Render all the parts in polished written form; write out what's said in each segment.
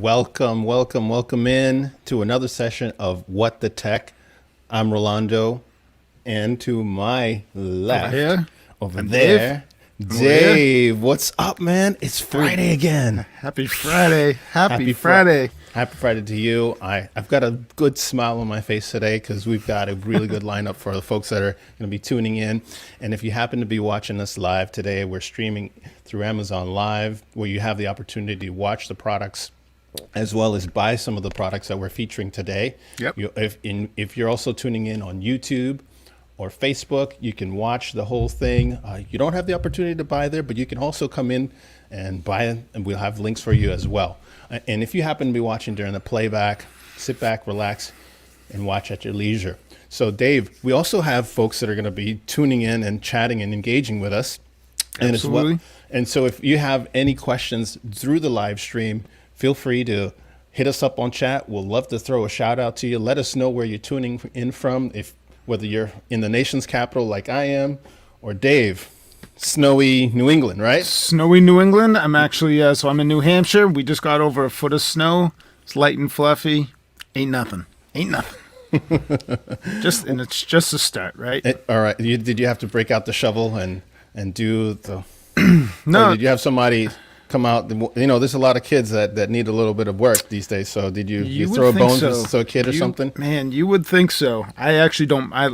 welcome in to another session of What the Tech. I'm Rolando, and to my left, over there, Dave. What's up, man? It's Friday again. Happy Friday. Happy Friday. Happy Friday to you. I've got a good smile on my face today because we've got a really good lineup for the folks that are going to be tuning in. And if you happen to be watching us live today, we're streaming through Amazon Live, where you have the opportunity to watch the products as well as buy some of the products that we're featuring today. Yep. If you're also tuning in on YouTube or Facebook, you can watch the whole thing. You don't have the opportunity to buy there, but you can also come in and buy it, and we'll have links for you as well. And if you happen to be watching during the playback, sit back, relax, and watch at your leisure. So, Dave, we also have folks that are going to be tuning in and chatting and engaging with us. Absolutely. And so if you have any questions through the live stream, feel free to hit us up on chat. We'll love to throw a shout out to you. Let us know where you're tuning in from, whether you're in the nation's capital like I am, or Dave, snowy New England, right? Snowy New England. I'm actually, so I'm in New Hampshire. We just got over a foot of snow. It's light and fluffy. Ain't nothing. And it's just a start, right? All right. Did you have to break out the shovel and do the... No. Or did you have somebody come out? You know, there's a lot of kids that need a little bit of work these days. So did you throw a bone to a kid or something? Man, you would think so. I actually don't. I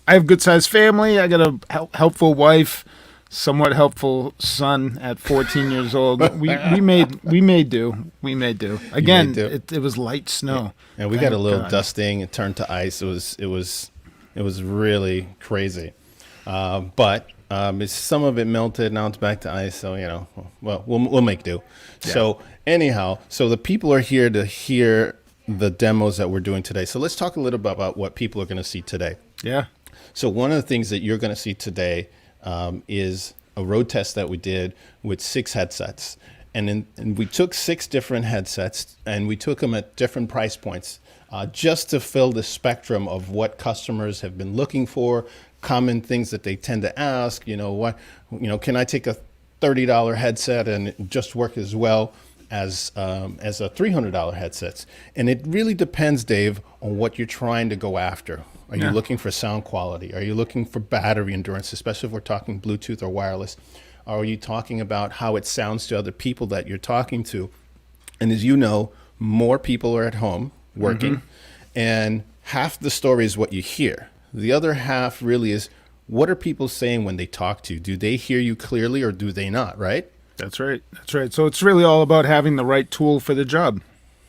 have good sized family. I got a helpful wife, somewhat helpful son at 14 years old. We made do. Again, it was light snow. And we got a little dusting. It turned to ice. It was really crazy. But some of it melted. Now it's back to ice. So we'll make do. Yeah. So anyhow, the people are here to hear the demos that we're doing today. So let's talk a little bit about what people are going to see today. Yeah. So one of the things that you're going to see today is a road test that we did with 6 headsets. And we took 6 different headsets and we took them at different price points just to fill the spectrum of what customers have been looking for, common things that they tend to ask. Can I take a $30 headset and it just work as well as a $300 headset? And it really depends, Dave, on what you're trying to go after. Are you looking for sound quality? Are you looking for battery endurance, especially if we're talking Bluetooth or wireless? Are you talking about how it sounds to other people that you're talking to? And as you know, more people are at home working, and half the story is what you hear. The other half really is, what are people saying when they talk to you? Do they hear you clearly or do they not, right? That's right. So it's really all about having the right tool for the job.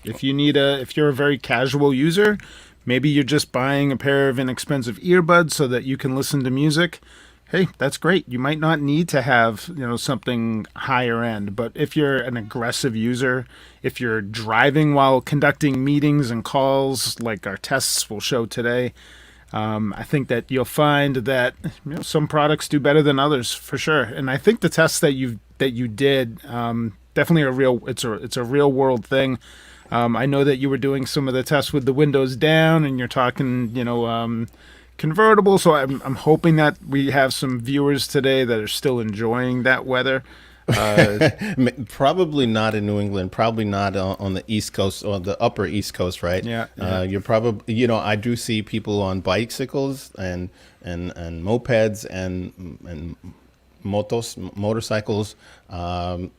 If you're a very casual user, maybe you're just buying a pair of inexpensive earbuds so that you can listen to music. Hey, that's great. You might not need to have, something higher end, but if you're an aggressive user, if you're driving while conducting meetings and calls like our tests will show today, I think that you'll find that some products do better than others for sure. And I think the tests that you did definitely it's a real world thing. I know that you were doing some of the tests with the windows down, and you're talking, convertible. So I'm hoping that we have some viewers today that are still enjoying that weather. Probably not in New England. Probably not on the East Coast or the upper East Coast, right? Yeah. You're probably, I do see people on bicycles and mopeds and motorcycles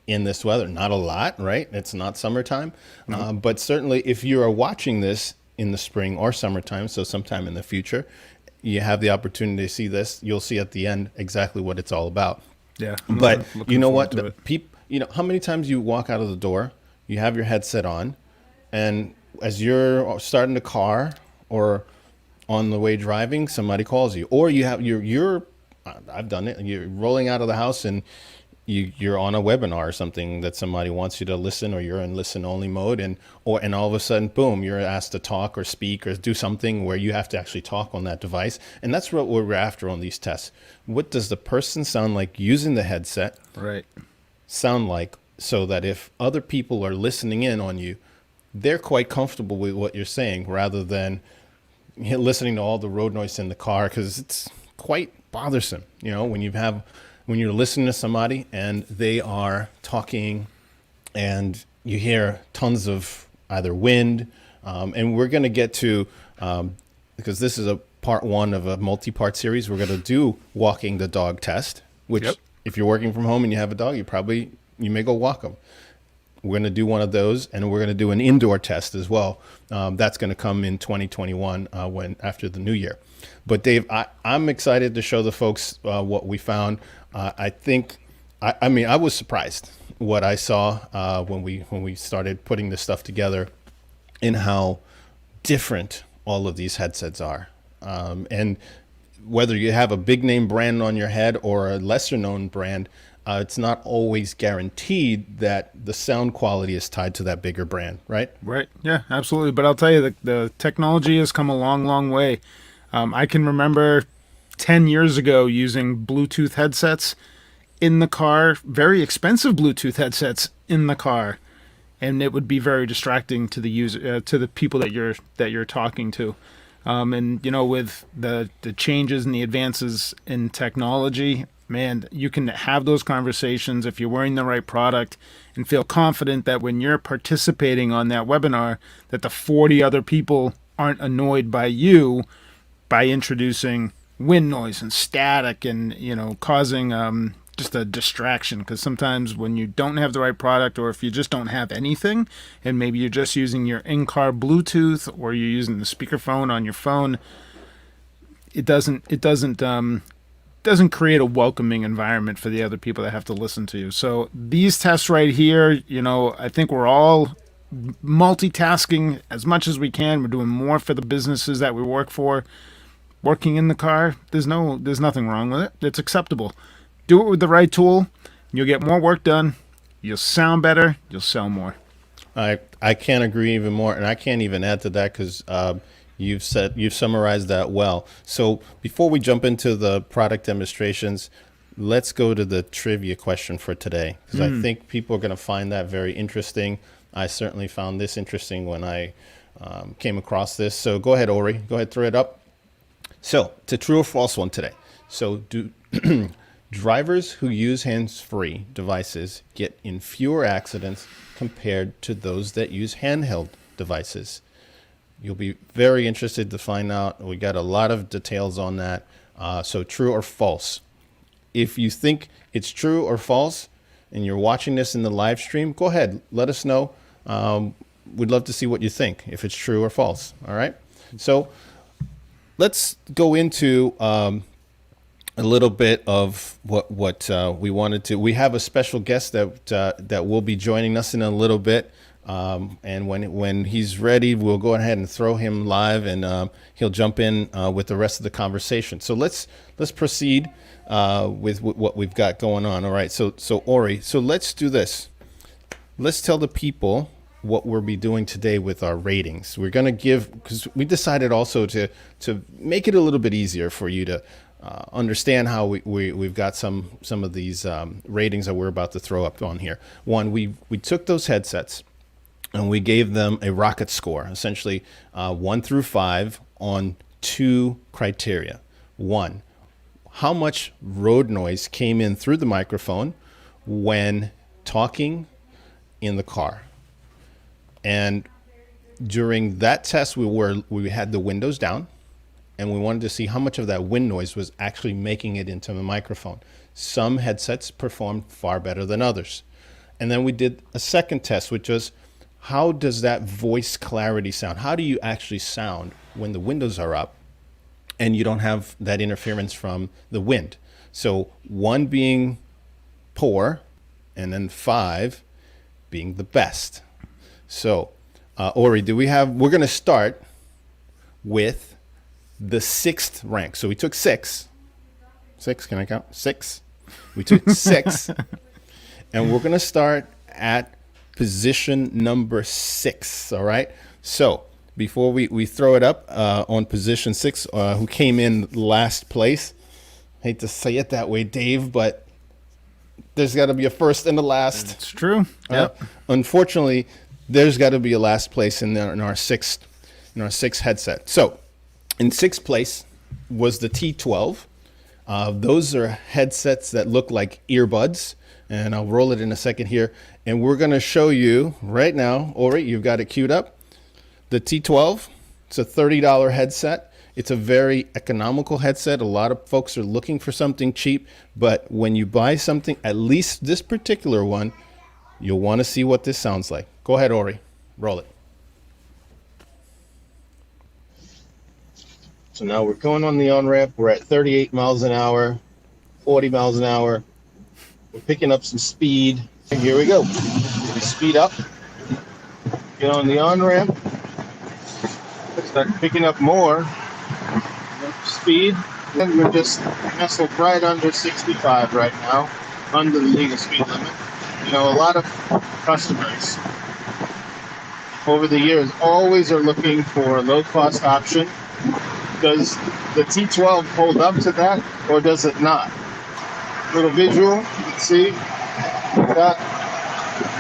in this weather. Not a lot, right? It's not summertime. But certainly if you are watching this in the spring or summertime, so sometime in the future, you have the opportunity to see this. You'll see at the end exactly what it's all about. Yeah. But you know what? How many times you walk out of the door, you have your headset on, and as you're starting the car or on the way driving, somebody calls you, or I've done it. You're rolling out of the house and you're on a webinar or something that somebody wants you to listen, or you're in listen only mode, and all of a sudden, boom, you're asked to talk or speak or do something where you have to actually talk on that device. And that's what we're after on these tests. What does the person sound like using the headset? Right. Sound like, so that if other people are listening in on you, they're quite comfortable with what you're saying, rather than listening to all the road noise in the car, because it's quite bothersome, when you're listening to somebody and they are talking and you hear tons of either wind, and we're going to get to, because this is a part one of a multi-part series, we're going to do walking the dog test, which Yep. if you're working from home and you have a dog, you may go walk them. We're going to do one of those, and we're going to do an indoor test as well. That's going to come in 2021 after the new year. But Dave, I'm excited to show the folks what we found. I was surprised what I saw when we started putting this stuff together, and how different all of these headsets are. And whether you have a big name brand on your head or a lesser known brand, it's not always guaranteed that the sound quality is tied to that bigger brand, right? Right. Yeah, absolutely. But I'll tell you, the technology has come a long, long way. I can remember 10 years ago using Bluetooth headsets in the car, very expensive Bluetooth headsets in the car, and it would be very distracting to the user, to the people that you're talking to. And with the changes and the advances in technology, man, you can have those conversations if you're wearing the right product and feel confident that when you're participating on that webinar, that the 40 other people aren't annoyed by you by introducing wind noise and static and, causing just a distraction. Because sometimes when you don't have the right product, or if you just don't have anything, and maybe you're just using your in-car Bluetooth, or you're using the speakerphone on your phone, it doesn't create a welcoming environment for the other people that have to listen to you. So these tests right here, I think we're all multitasking as much as we can. We're doing more for the businesses that we work for. Working in the car, there's nothing wrong with it. It's acceptable. Do it with the right tool. You'll get more work done. You'll sound better. You'll sell more. I can't agree even more, and I can't even add to that because you've summarized that well. So before we jump into the product demonstrations, let's go to the trivia question for today, because I think people are going to find that very interesting. I certainly found this interesting when I came across this. So go ahead, Ori. Go ahead, throw it up. So it's a true or false one today. So do drivers who use hands-free devices get in fewer accidents compared to those that use handheld devices? You'll be very interested to find out. We got a lot of details on that. So true or false? If you think it's true or false and you're watching this in the live stream, go ahead. Let us know. We'd love to see what you think, if it's true or false. All right. So let's go into a little bit of what we wanted to. We have a special guest that will be joining us in a little bit. And when he's ready, we'll go ahead and throw him live, and he'll jump in with the rest of the conversation. So let's proceed with what we've got going on. All right. So Ori, so let's do this. Let's tell the people what we'll be doing today with our ratings. We're going to give, because we decided also to make it a little bit easier for you to understand how we've got some of these ratings that we're about to throw up on here. One, we took those headsets and we gave them a rocket score, essentially 1 through 5 on 2 criteria. 1, how much road noise came in through the microphone when talking in the car. And during that test, we had the windows down, and we wanted to see how much of that wind noise was actually making it into the microphone. Some headsets performed far better than others. And then we did a second test, which was, how does that voice clarity sound? How do you actually sound when the windows are up and you don't have that interference from the wind? So 1 being poor, and then 5 being the best. So, Ori, we're going to start with the 6th rank. So we took 6. 6, can I count? 6. We took 6, and we're going to start at position number 6. All right. So before we throw it up on position 6, who came in last place, I hate to say it that way, Dave, but there's got to be a first and a last. It's true. Yep. Unfortunately, there's got to be a last place in our sixth headset. So in 6th place was the T12. Those are headsets that look like earbuds. and I'll roll it in a second here. And we're going to show you right now, Ori, you've got it queued up, the T12. It's a $30 headset. It's a very economical headset. A lot of folks are looking for something cheap, but when you buy something, at least this particular one, you'll want to see what this sounds like. Go ahead, Ori. Roll it. So now we're going on the on-ramp. We're at 38 miles an hour, 40 miles an hour. We're picking up some speed. And here we go. We speed up, get on the on-ramp, start picking up more speed. And we're just nestled right under 65 right now, under the legal speed limit. You know, a lot of customers over the years always are looking for a low-cost option. Does the T12 hold up to that, or does it not? Little visual, you can see, got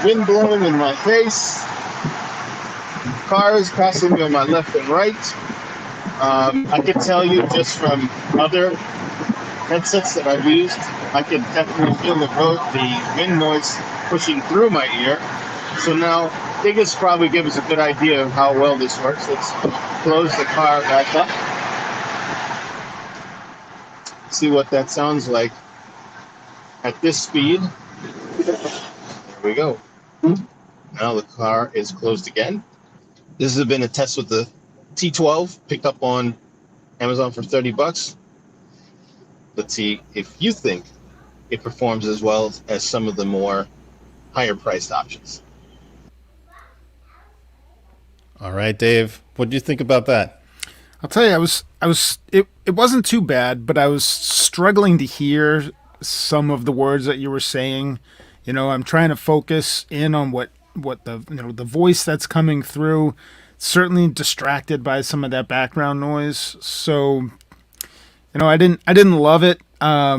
wind blowing in my face, cars passing me on my left and right. I can tell you just from other headsets that I've used, I can definitely feel the wind noise pushing through my ear. So now, I think it's probably give us a good idea of how well this works. Let's close the car back up. See what that sounds like at this speed. There we go. Now the car is closed again. This has been a test with the T12, picked up on Amazon for $30. Let's see if you think it performs as well as some of the more higher priced options. All right, Dave, what do you think about that? I'll tell you, it wasn't too bad, but I was struggling to hear some of the words that you were saying. You know, I'm trying to focus in on what the, you know, the voice that's coming through. Certainly distracted by some of that background noise. So, you know, I didn't love it. I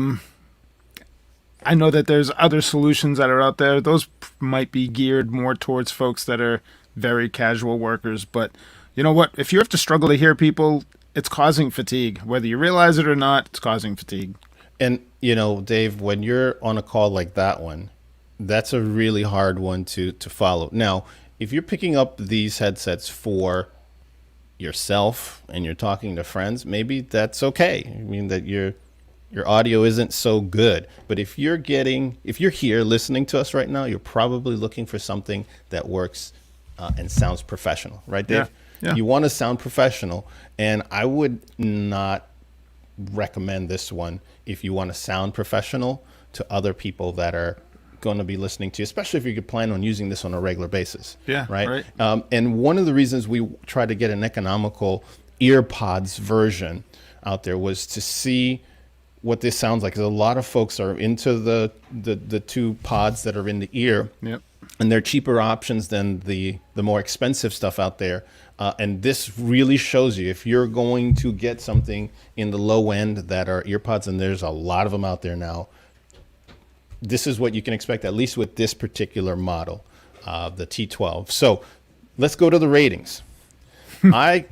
know that there's other solutions that are out there. Those might be geared more towards folks that are very casual workers, but you know what? If you have to struggle to hear people, it's causing fatigue. Whether you realize it or not, it's causing fatigue. And, you know, Dave, when you're on a call like that one, that's a really hard one to follow. Now, if you're picking up these headsets for yourself and you're talking to friends, maybe that's okay. I mean, that your audio isn't so good. But if you're here listening to us right now, you're probably looking for something that works and sounds professional, right, Dave? Yeah. You want to sound professional, and I would not recommend this one if you want to sound professional to other people that are going to be listening to you, especially if you could plan on using this on a regular basis. Yeah, right. And one of the reasons we tried to get an economical EarPods version out there was to see what this sounds like. Because a lot of folks are into the two pods that are in the ear. Yep. And they're cheaper options than the more expensive stuff out there. And this really shows you if you're going to get something in the low end that are EarPods, and there's a lot of them out there now, this is what you can expect, at least with this particular model, the T12. So let's go to the ratings. I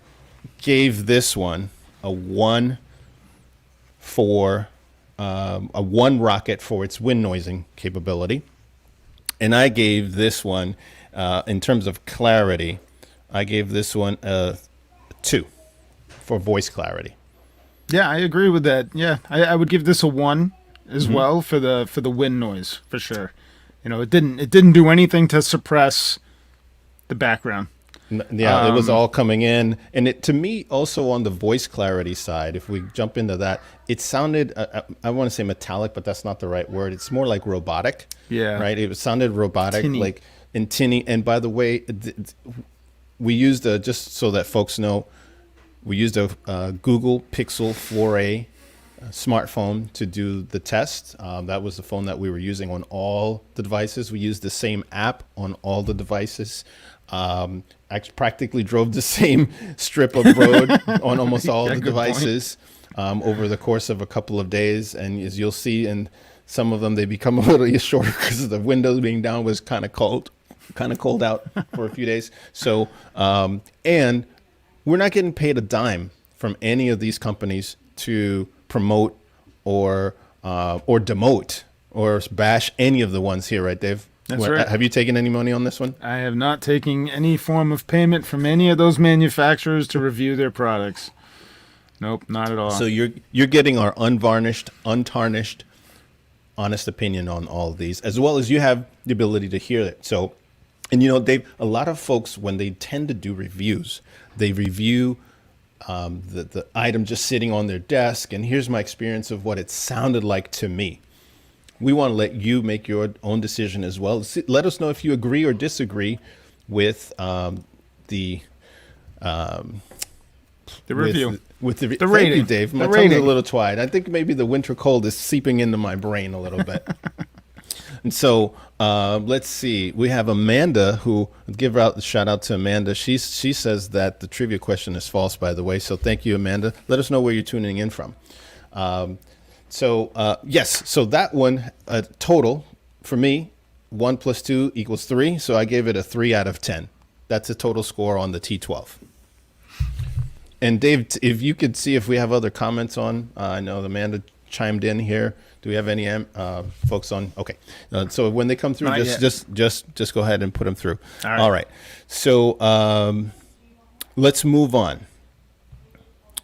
gave this one a 1 rocket for its wind noising capability. And I gave this one, in terms of clarity, I gave this one a 2 for voice clarity. Yeah, I agree with that. Yeah, I would give this a 1 as well for the wind noise, for sure. You know, it didn't do anything to suppress the background. Yeah, it was all coming in. And it, to me, also on the voice clarity side, if we jump into that, it sounded, I want to say metallic, but that's not the right word. It's more like robotic. Yeah. Right? It sounded robotic, Tinny. like and tinny. And by the way, we used just so that folks know, we used a Google Pixel 4a smartphone to do the test. That was the phone that we were using on all the devices. We used the same app on all the devices. I practically drove the same strip of road on almost all the devices over the course of a couple of days. And as you'll see in some of them, they become a little shorter because the windows being down was kind of cold out for a few days. So, and we're not getting paid a dime from any of these companies to promote or demote or bash any of the ones here, right, Dave? That's right. Have you taken any money on this one? I have not taken any form of payment from any of those manufacturers to review their products. Nope, not at all. So you're getting our unvarnished, untarnished, honest opinion on all of these, as well as you have the ability to hear it. So, and Dave, a lot of folks, when they tend to do reviews, they review the item just sitting on their desk, and here's my experience of what it sounded like to me. We want to let you make your own decision as well. Let us know if you agree or disagree with the review. With the rating. Thank you, Dave. My The tongue's a rating. little twide. I think maybe the winter cold is seeping into my brain a little bit. And so let's see. We have Amanda, who give out the shout out to Amanda. She says that the trivia question is false, by the way. So thank you, Amanda. Let us know where you're tuning in from. Yes, so that one total for me, 1 + 2 = 3. So I gave it a 3 out of 10. That's a total score on the T12. And Dave, if you could see if we have other comments on, I know Amanda chimed in here. Do we have any folks on? Okay, so when they come through, Not just go ahead and put them through. All right. All right. So let's move on.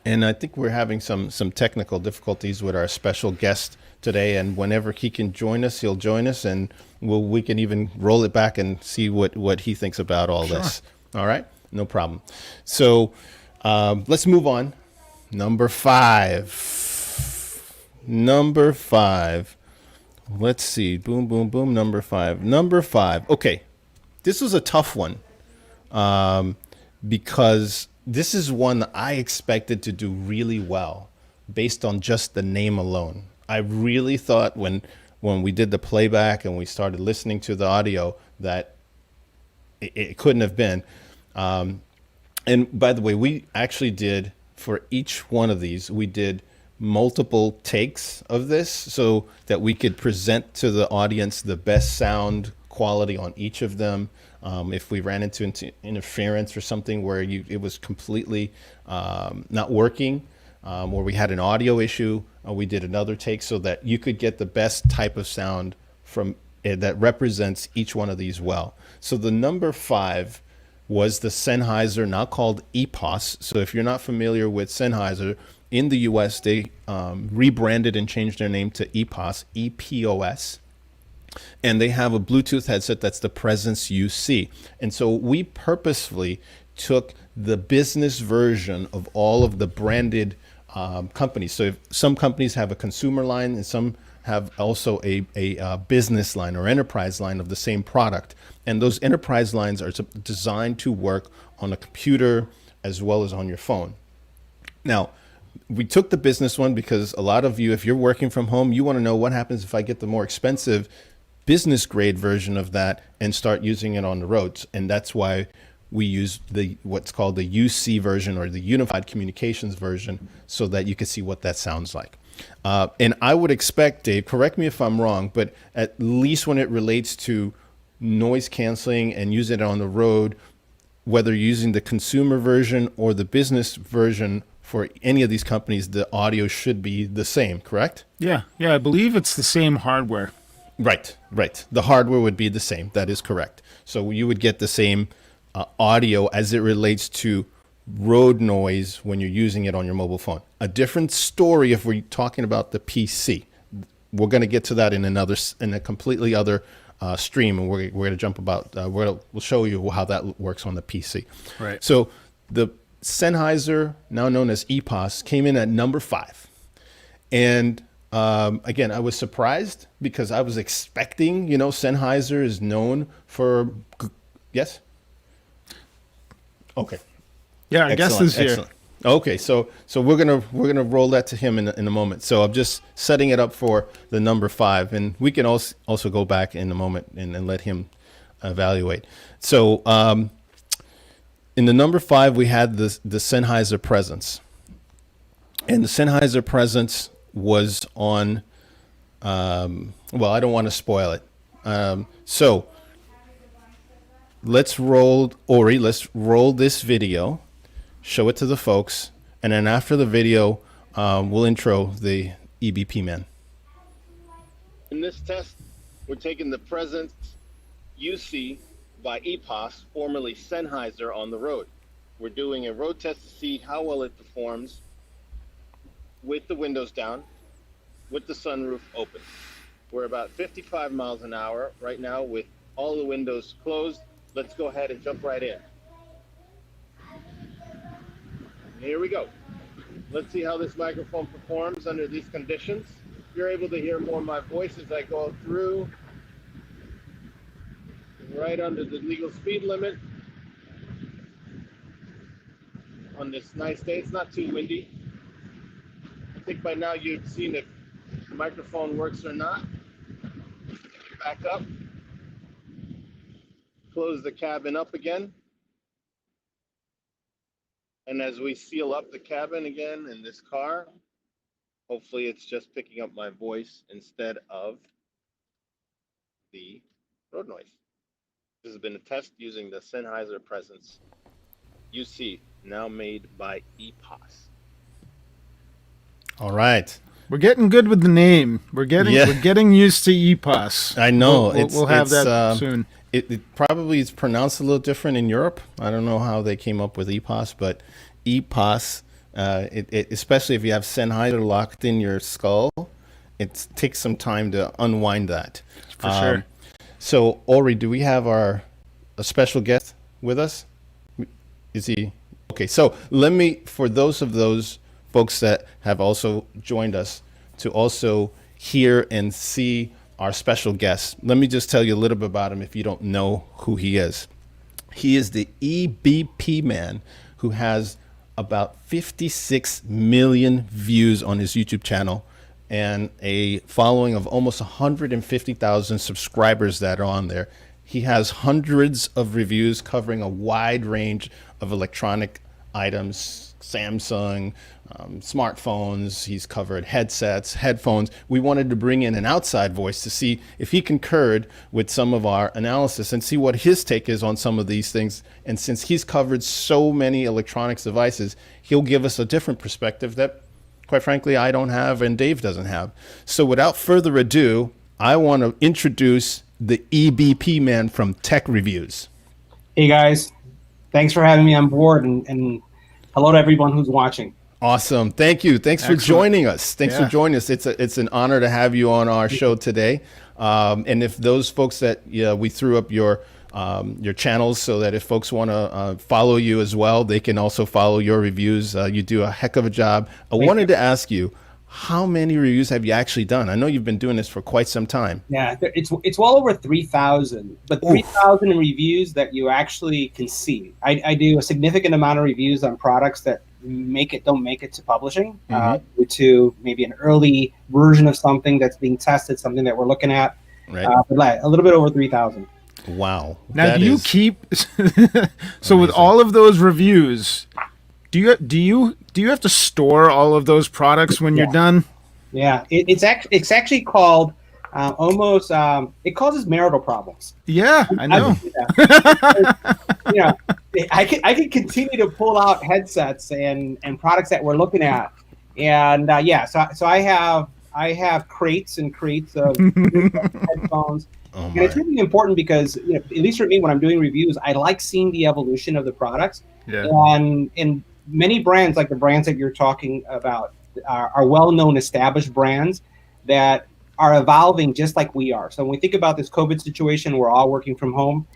And I think we're having some technical difficulties with our special guest today. And whenever he can join us, he'll join us, and we can even roll it back and see what he thinks about all this. All right, no problem. So let's move on. Number five. Let's see. Boom, boom, boom. Number five. Okay, this was a tough one because this is one that I expected to do really well based on just the name alone. I really thought when we did the playback and we started listening to the audio that it couldn't have been. And by the way, we actually did, for each one of these, we did multiple takes of this so that we could present to the audience the best sound quality on each of them. If we ran into interference or something where it was completely not working, or we had an audio issue, we did another take so that you could get the best type of sound from that represents each one of these well. So the number 5 was the Sennheiser, now called EPOS. So if you're not familiar with Sennheiser, in the US, they rebranded and changed their name to EPOS, EPOS. And they have a Bluetooth headset that's the Presence UC. And so we purposefully took the business version of all of the branded companies. So if some companies have a consumer line and some have also a business line or enterprise line of the same product. And those enterprise lines are designed to work on a computer as well as on your phone. Now, we took the business one because a lot of you, if you're working from home, you want to know what happens if I get the more expensive business grade version of that and start using it on the roads. And that's why we use what's called the UC version, or the Unified Communications version, so that you can see what that sounds like. And I would expect, Dave, correct me if I'm wrong, but at least when it relates to noise canceling and using it on the road, whether you're using the consumer version or the business version for any of these companies, the audio should be the same, correct? Yeah, I believe it's the same hardware. Right. The hardware would be the same. That is correct. So you would get the same audio as it relates to road noise when you're using it on your mobile phone. A different story if we're talking about the PC. We're going to get to that in a completely other stream, and we're going to jump about. We'll show you how that works on the PC. Right. So the Sennheiser, now known as EPOS, came in at number 5, and again, I was surprised because I was expecting. Sennheiser is known for. Yes. Okay. Yeah, I guess this year. Excellent. Okay, so we're gonna roll that to him in a moment. So I'm just setting it up for the number 5, and we can also go back in a moment and let him evaluate. So in the number 5, we had the Sennheiser Presence, and the Sennheiser Presence was on. Well, I don't want to spoil it. So let's roll this video. Show it to the folks, and then after the video, we'll intro the EBPMAN. In this test, we're taking the Presence UC by EPOS, formerly Sennheiser, on the road. We're doing a road test to see how well it performs with the windows down, with the sunroof open. We're about 55 miles an hour right now with all the windows closed. Let's go ahead and jump right in. Here we go. Let's see how this microphone performs under these conditions. You're able to hear more of my voice as I go through right under the legal speed limit on this nice day. It's not too windy. I think by now you've seen if the microphone works or not. Back up. Close the cabin up again. And as we seal up the cabin again in this car, hopefully it's just picking up my voice instead of the road noise. This has been a test using the Sennheiser Presence UC, now made by EPOS. All right. We're getting good with the name. We're getting used to EPOS. I know. We'll have that soon. It probably is pronounced a little different in Europe. I don't know how they came up with EPOS, but EPOS, especially if you have Sennheiser locked in your skull, it takes some time to unwind that. For sure. So, Ori, do we have a special guest with us? Is he? Okay, so for those folks that have also joined us to also hear and see our special guest, let me just tell you a little bit about him if you don't know who he is. He is the EBPMAN who has about 56 million views on his YouTube channel and a following of almost 150,000 subscribers that are on there. He has hundreds of reviews covering a wide range of electronic items, Samsung, smartphones. He's covered headsets, headphones. We wanted to bring in an outside voice to see if he concurred with some of our analysis and see what his take is on some of these things. And since he's covered so many electronics devices, he'll give us a different perspective that, quite frankly, I don't have and Dave doesn't have. So without further ado, I want to introduce the EBPMAN from Tech Reviews. Hey guys, thanks for having me on board, and hello to everyone who's watching. Awesome. Thank you. Thanks for joining us. Thanks for joining us. It's an honor to have you on our show today. And if those folks that we threw up your channels so that if folks want to follow you as well, they can also follow your reviews. You do a heck of a job. I wanted to ask you, how many reviews have you actually done? I know you've been doing this for quite some time. Yeah, it's well over 3,000, but 3,000 reviews that you actually can see. I do a significant amount of reviews on products that don't make it to publishing, due to maybe an early version of something that's being tested, something that we're looking at. Right. But a little bit over 3,000. Wow. Now, do you keep so with all of those reviews? Do you have to store all of those products when you're done? Yeah, it's actually called almost it causes marital problems. Yeah, I know. I can continue to pull out headsets and products that we're looking at, and so I have crates and crates of headphones. And it's really important because, at least for me, when I'm doing reviews, I like seeing the evolution of the products. Yeah. And many brands, like the brands that you're talking about, are well-known, established brands that are evolving just like we are. So when we think about this COVID situation, we're all working from home.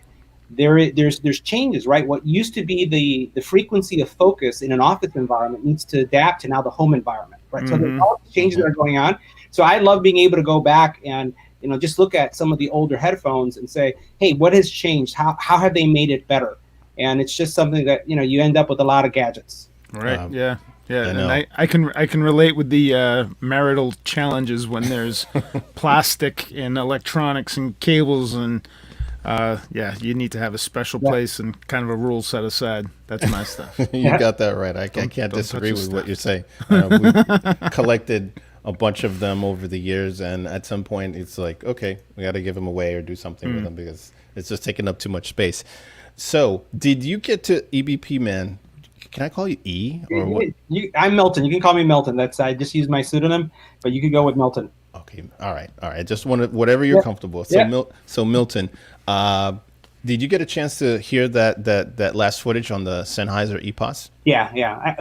There's changes, right? What used to be the frequency of focus in an office environment needs to adapt to now the home environment, right? So there's all the changes that are going on. So I love being able to go back and just look at some of the older headphones and say, hey, what has changed? How have they made it better? And it's just something that you end up with a lot of gadgets. Right. Yeah. And I can relate with the marital challenges when there's plastic and electronics and cables and you need to have a special place and kind of a rule set aside. That's my stuff. You got that right. I can't disagree with what you're saying. We collected a bunch of them over the years, and at some point it's like, okay, we got to give them away or do something with them because it's just taking up too much space. So did you get to EBPMAN? Can I call you E or what? I'm Milton. You can call me Milton. I just use my pseudonym, but you could go with Milton. Okay. All right. All right. Just want to, whatever you're Yep. comfortable. So, Yep. So Milton, did you get a chance to hear that last footage on the Sennheiser EPOS? Yeah, yeah.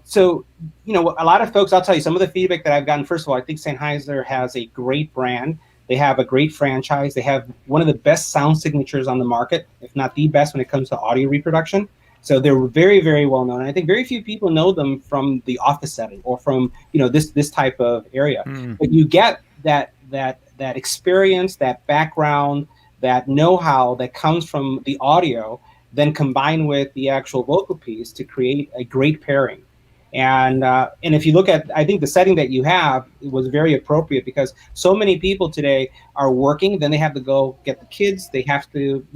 So, a lot of folks, I'll tell you some of the feedback that I've gotten. First of all, I think Sennheiser has a great brand. They have a great franchise. They have one of the best sound signatures on the market, if not the best when it comes to audio reproduction. So they're very, very well known. And I think very few people know them from the office setting or from, this type of area. But you get that experience, that background, that know-how that comes from the audio, then combined with the actual vocal piece to create a great pairing. And if you look at, I think the setting that you have was very appropriate because so many people today are working, then they have to go get the kids. They have to,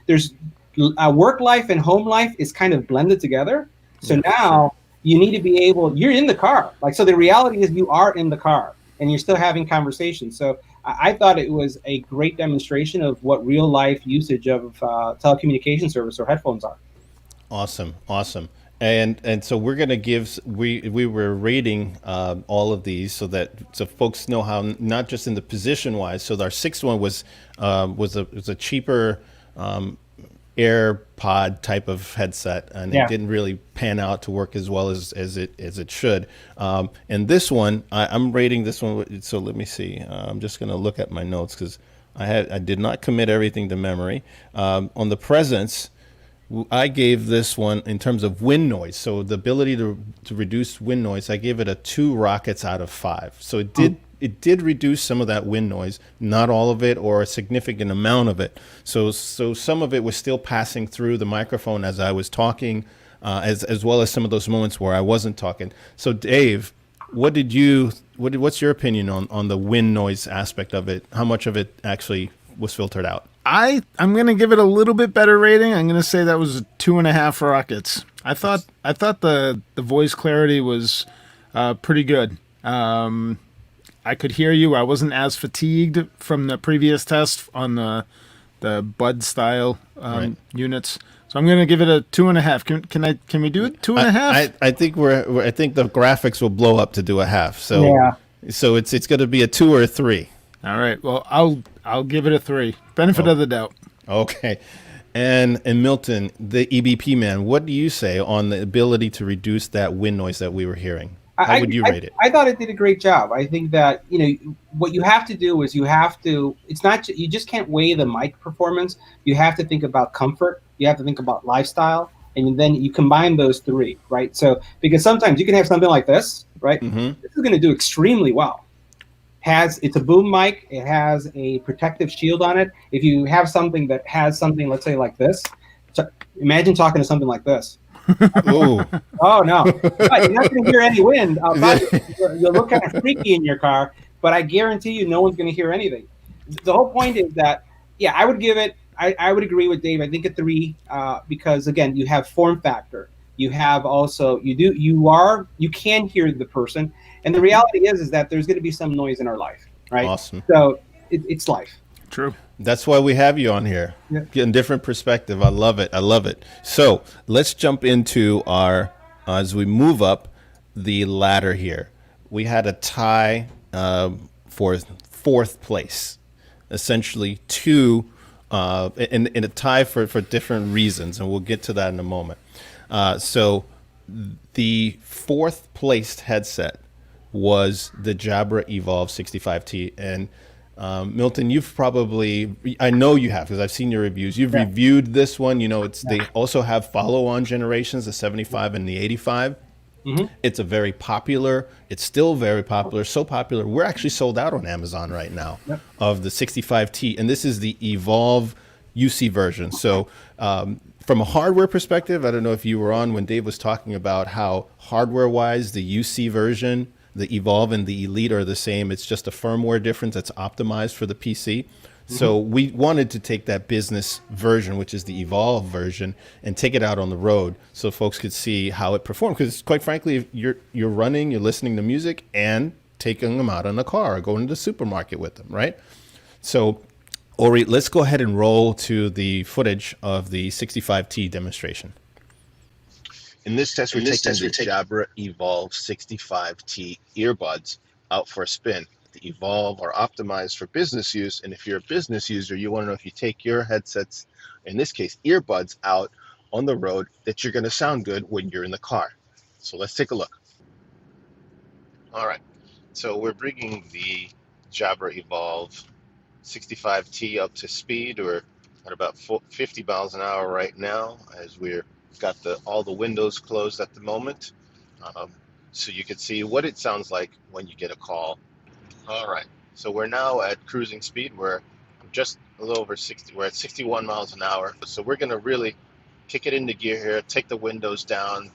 there's work life and home life is kind of blended together. So now you need to be able, you're in the car. So the reality is you are in the car and you're still having conversations. So I thought it was a great demonstration of what real life usage of telecommunication service or headphones are. Awesome. Awesome. And so we're going to give, we were rating all of these so folks know how, not just in the position wise. So our sixth one was a cheaper AirPod type of headset, and it didn't really pan out to work as well as it should. And this one, I'm rating this one. So let me see. I'm just going to look at my notes because I did not commit everything to memory. On the presence, I gave this one in terms of wind noise. So the ability to reduce wind noise, I gave it a 2 rockets out of 5. So it did reduce some of that wind noise, not all of it or a significant amount of it. So some of it was still passing through the microphone as I was talking, as well as some of those moments where I wasn't talking. So Dave, what's your opinion on the wind noise aspect of it? How much of it actually was filtered out? I'm going to give it a little bit better rating. I'm going to say that was 2.5 rockets. I thought the voice clarity was pretty good. I could hear you. I wasn't as fatigued from the previous test on the Bud style units. So I'm going to give it a 2.5. Can we do it 2.5? I think I think the graphics will blow up to do a half. So so it's going to be a 2 or a 3. All right. Well, I'll give it a 3. Benefit of the doubt. Okay. And Milton, the EBPMAN, what do you say on the ability to reduce that wind noise that we were hearing? How would you rate it? I thought it did a great job. I think that, what you have to do is it's not, you just can't weigh the mic performance. You have to think about comfort. You have to think about lifestyle. And then you combine those 3, right? So, because sometimes you can have something like this, right? Mm-hmm. This is going to do extremely well. It's a boom mic. It has a protective shield on it. If you have something that has something, let's say like this, so imagine talking to something like this. Oh no! But you're not going to hear any wind. You'll look kind of freaky in your car, but I guarantee you, no one's going to hear anything. The whole point is that, I would give it. I would agree with Dave. I think a 3 because again, you have form factor. You have also you can hear the person, and the reality is that there's going to be some noise in our life, right? Awesome. So it's life. True. That's why we have you on here. Yeah. Getting different perspective. I love it. I love it. So let's jump into as we move up the ladder here. We had a tie for 4th place, essentially 2, in a tie for different reasons, and we'll get to that in a moment. So the 4th placed headset was the Jabra Evolve 65T, and Milton, I know you have because I've seen your reviews. You've reviewed this one. They also have follow-on generations, the 75 and the 85. Mm-hmm. It's it's still very popular, so popular. We're actually sold out on Amazon right now of the 65T, and this is the Evolve UC version. So from a hardware perspective, I don't know if you were on when Dave was talking about how hardware-wise the UC version, the Evolve and the Elite are the same. It's just a firmware difference that's optimized for the PC. Mm-hmm. So we wanted to take that business version, which is the Evolve version, and take it out on the road so folks could see how it performed. Because quite frankly, if you're running, you're listening to music, and taking them out in the car or going to the supermarket with them, right? So, Ori, let's go ahead and roll to the footage of the 65T demonstration. In this test, we're taking the Jabra Evolve 65T earbuds out for a spin. The Evolve are optimized for business use, and if you're a business user, you want to know if you take your headsets, in this case earbuds, out on the road, that you're going to sound good when you're in the car. So let's take a look. All right, so we're bringing the Jabra Evolve 65T up to speed. We're at about 50 miles an hour right now, as we're got all the windows closed at the moment, so you can see what it sounds like when you get a call. All right, so we're now at cruising speed. We're just a little over 60. We're at 61 miles an hour. So we're going to really kick it into gear here, take the windows down,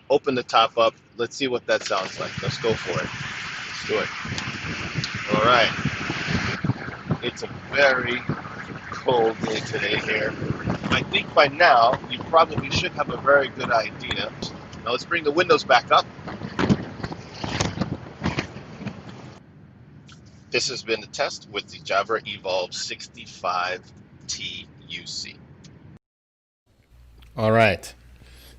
open the top up. Let's see what that sounds like. Let's go for it. Let's do it. All right. It's a very cold day today here. I think by now you probably should have a very good idea. Now let's bring the windows back up. This has been a test with the Jabra Evolve 65T UC. All right.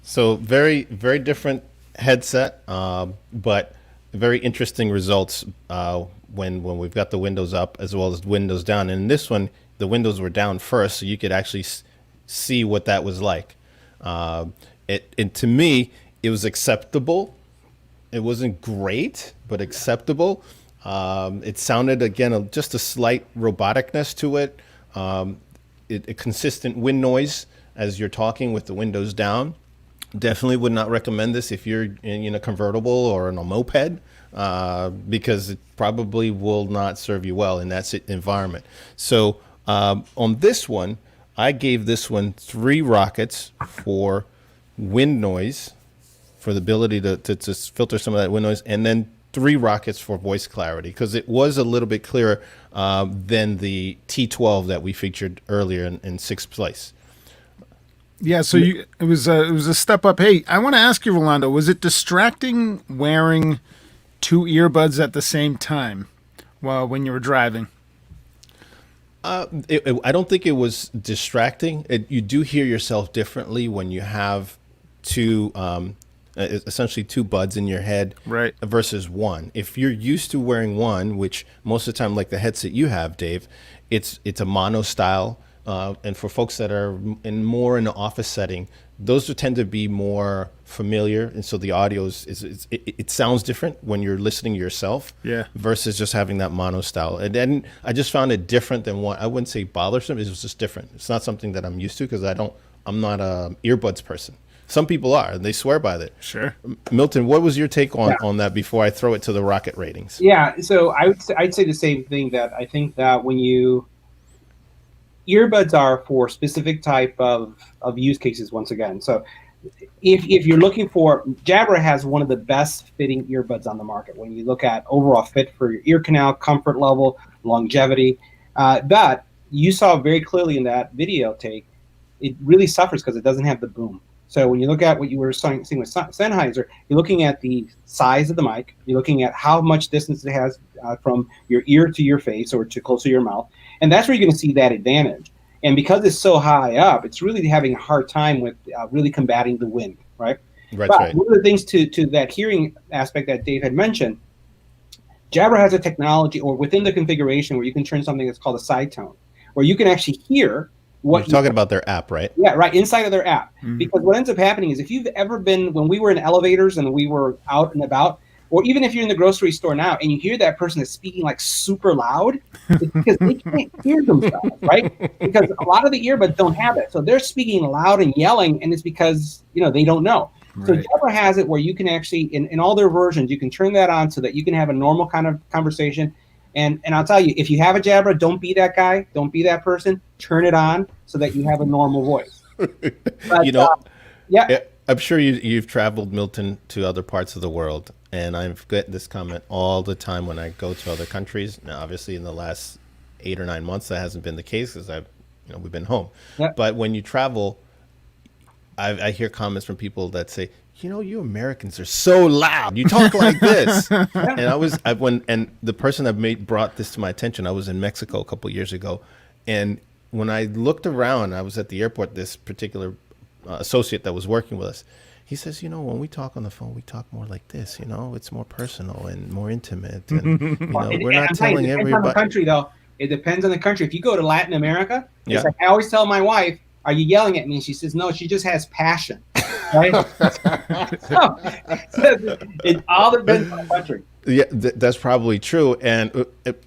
So very, very different headset, but very interesting results when we've got the windows up as well as windows down. And in this one, the windows were down first, so you could actually see what that was like. And to me, it was acceptable. It wasn't great, but acceptable. It sounded, again, just a slight roboticness to it. A consistent wind noise as you're talking with the windows down. Definitely would not recommend this if you're in a convertible or in a moped, because it probably will not serve you well in that environment. So on this one, I gave this one 3 rockets for wind noise, for the ability to filter some of that wind noise, and then 3 rockets for voice clarity, because it was a little bit clearer than the T12 that we featured earlier in 6th place. Yeah, so it was a step up. Hey, I want to ask you, Rolando, was it distracting wearing 2 earbuds at the same time when you were driving? I don't think it was distracting. You do hear yourself differently when you have essentially 2 buds in your head, right, versus 1. If you're used to wearing 1, which most of the time, like the headset you have, Dave, it's a mono style. And for folks that are more in the office setting, those tend to be more familiar, and so the audio it sounds different when you're listening to yourself, yeah, versus just having that mono style. And then I just found it different than what I wouldn't say bothersome. It was just different. It's not something that I'm used to, because I'm not a earbuds person. Some people are, and they swear by that. Sure. Milton, what was your take on that before I throw it to the rocket ratings? Yeah, so I'd say the same thing, that I think that earbuds are for specific type of use cases, once again. So if you're looking for, Jabra has one of the best fitting earbuds on the market when you look at overall fit for your ear canal, comfort level, longevity. But you saw very clearly in that video take, it really suffers because it doesn't have the boom. So when you look at what you were seeing with Sennheiser, you're looking at the size of the mic, you're looking at how much distance it has from your ear to your face or to close to your mouth, and that's where you're going to see that advantage. And because it's so high up, it's really having a hard time with really combating the wind, right? Right. One of the things to that hearing aspect that Dave had mentioned, Jabra has a technology, or within the configuration, where you can turn something that's called a side tone, where you can actually hear what you're talking about their app, right? Yeah, right, inside of their app. Mm-hmm. Because what ends up happening is, if you've ever been, when we were in elevators and we were out and about, or even if you're in the grocery store now and you hear that person is speaking like super loud, it's because they can't hear themselves, right? Because a lot of the earbuds don't have it. So they're speaking loud and yelling, and it's because, they don't know. Right. So Jabra has it where you can actually, in all their versions, you can turn that on so that you can have a normal kind of conversation. And I'll tell you, if you have a Jabra, don't be that guy. Don't be that person. Turn it on so that you have a normal voice. But, yeah. I'm sure you've traveled, Milton, to other parts of the world. And I've got this comment all the time when I go to other countries. Now, obviously, in the last 8 or 9 months, that hasn't been the case, because we've been home. Yep. But when you travel, I hear comments from people that say, you Americans are so loud. You talk like this. And the person that brought this to my attention, I was in Mexico a couple of years ago, and when I looked around, I was at the airport. This particular associate that was working with us, he says, when we talk on the phone, we talk more like this. It's more personal and more intimate, and we're And not I'm telling it depends on the everybody. country, though. It depends on the country. If you go to Latin America, Yeah. it's like I always tell my wife, "Are you yelling at me?" She says, "No, she just has passion." Right? So, it all depends on the country. Yeah, that's probably true,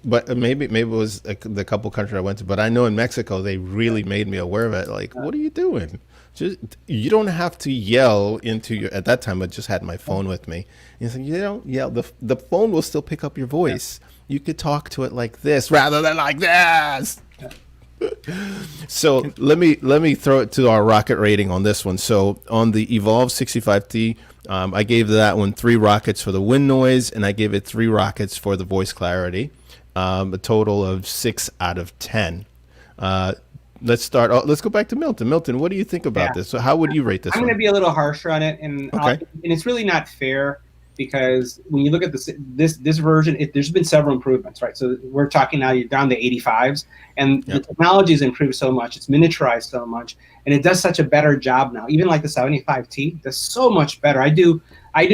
but maybe it was the couple countries I went to. But I know in Mexico they really made me aware of it. Like, what are you doing? Just you don't have to yell into your. At that time, I just had my phone with me. And so you don't yell. The phone will still pick up your voice. You could talk to it like this rather than like this. So let me throw it to our rocket rating on this one. So on the Evolve 65T, I gave that one 3 rockets for the wind noise, and I gave it 3 rockets for the voice clarity, a total of 6 out of 10. Let's go back to Milton. Milton, what do you think about this? So how would you rate this I'm one? going to be a little harsher on it, and Okay. and it's really not fair because when you look at this version, there's been several improvements, right? So we're talking now you're down to 85s, and the technology has improved so much, it's miniaturized so much, and it does such a better job now. Even like the 75T does so much better. I do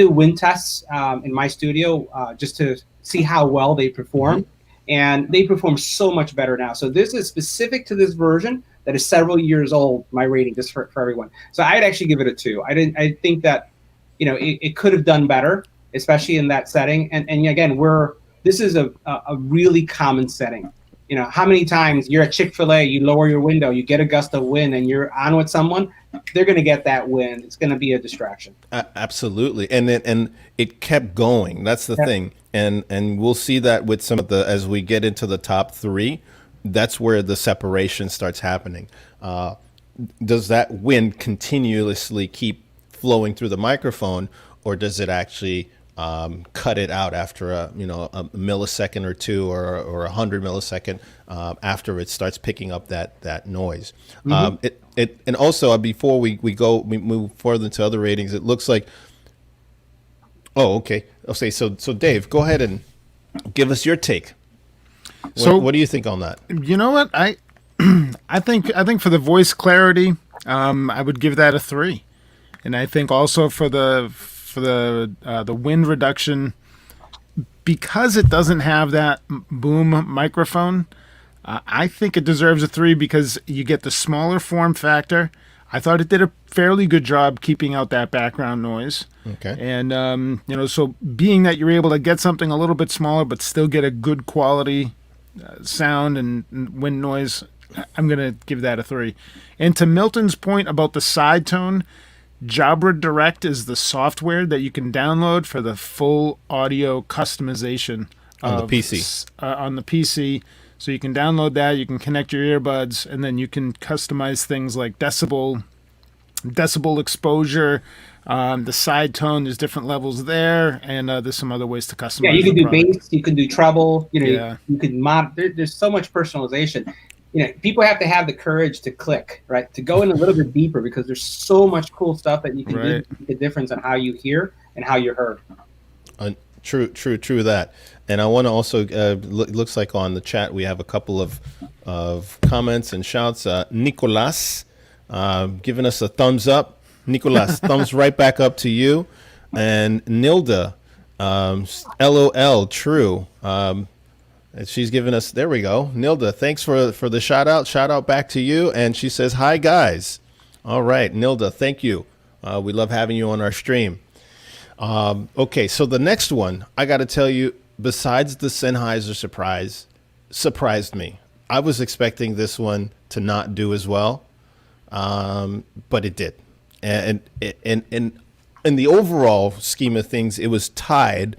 wind tests in my studio just to see how well they perform. And they perform so much better now. So this is specific to this version that is several years old, my rating, just for everyone. So I'd actually give it a 2. I think that, it could have done better, especially in that setting. And again, this is a really common setting. How many times you're at Chick-fil-A, you lower your window, you get a gust of wind, and you're on with someone, they're going to get that wind. It's going to be a distraction. Absolutely. And it kept going. That's the thing. And we'll see that with some of as we get into the top 3, that's where the separation starts happening. Does that wind continuously keep flowing through the microphone, or does it actually cut it out after a millisecond or 2 or 100 millisecond after it starts picking up that noise? And also before we move further into other ratings, it looks like. Oh, okay. Okay, so Dave, go ahead and give us your take. What do you think on that? You know what? I think for the voice clarity, I would give that a 3, and I think also for the wind reduction, because it doesn't have that boom microphone, I think it deserves a 3 because you get the smaller form factor. I thought it did a fairly good job keeping out that background noise. Okay. And, so being that you're able to get something a little bit smaller but still get a good quality sound and wind noise, I'm going to give that a 3. And to Milton's point about the side tone, Jabra Direct is the software that you can download for the full audio customization On the PC. On the PC. So you can download that, you can connect your earbuds, and then you can customize things like decibel exposure, the side tone. There's different levels there, and there's some other ways to customize. Yeah, you can the do product. bass, you can do treble. You can mod. There's so much personalization. People have to have the courage to click, right? To go in a little bit deeper because there's so much cool stuff that you can do to make a difference on how you hear and how you're heard. True that. And I want to also, looks like on the chat we have a couple of comments and shouts. Nicolas giving us a thumbs up. Nicolas, thumbs right back up to you. And Nilda, LOL, true. And she's giving us, there we go. Nilda, thanks for the shout out. Shout out back to you. And she says, hi, guys. All right, Nilda, thank you. We love having you on our stream. Okay, so the next one, I got to tell you, besides the Sennheiser surprised me. I was expecting this one to not do as well, but it did. And in the overall scheme of things, it was tied.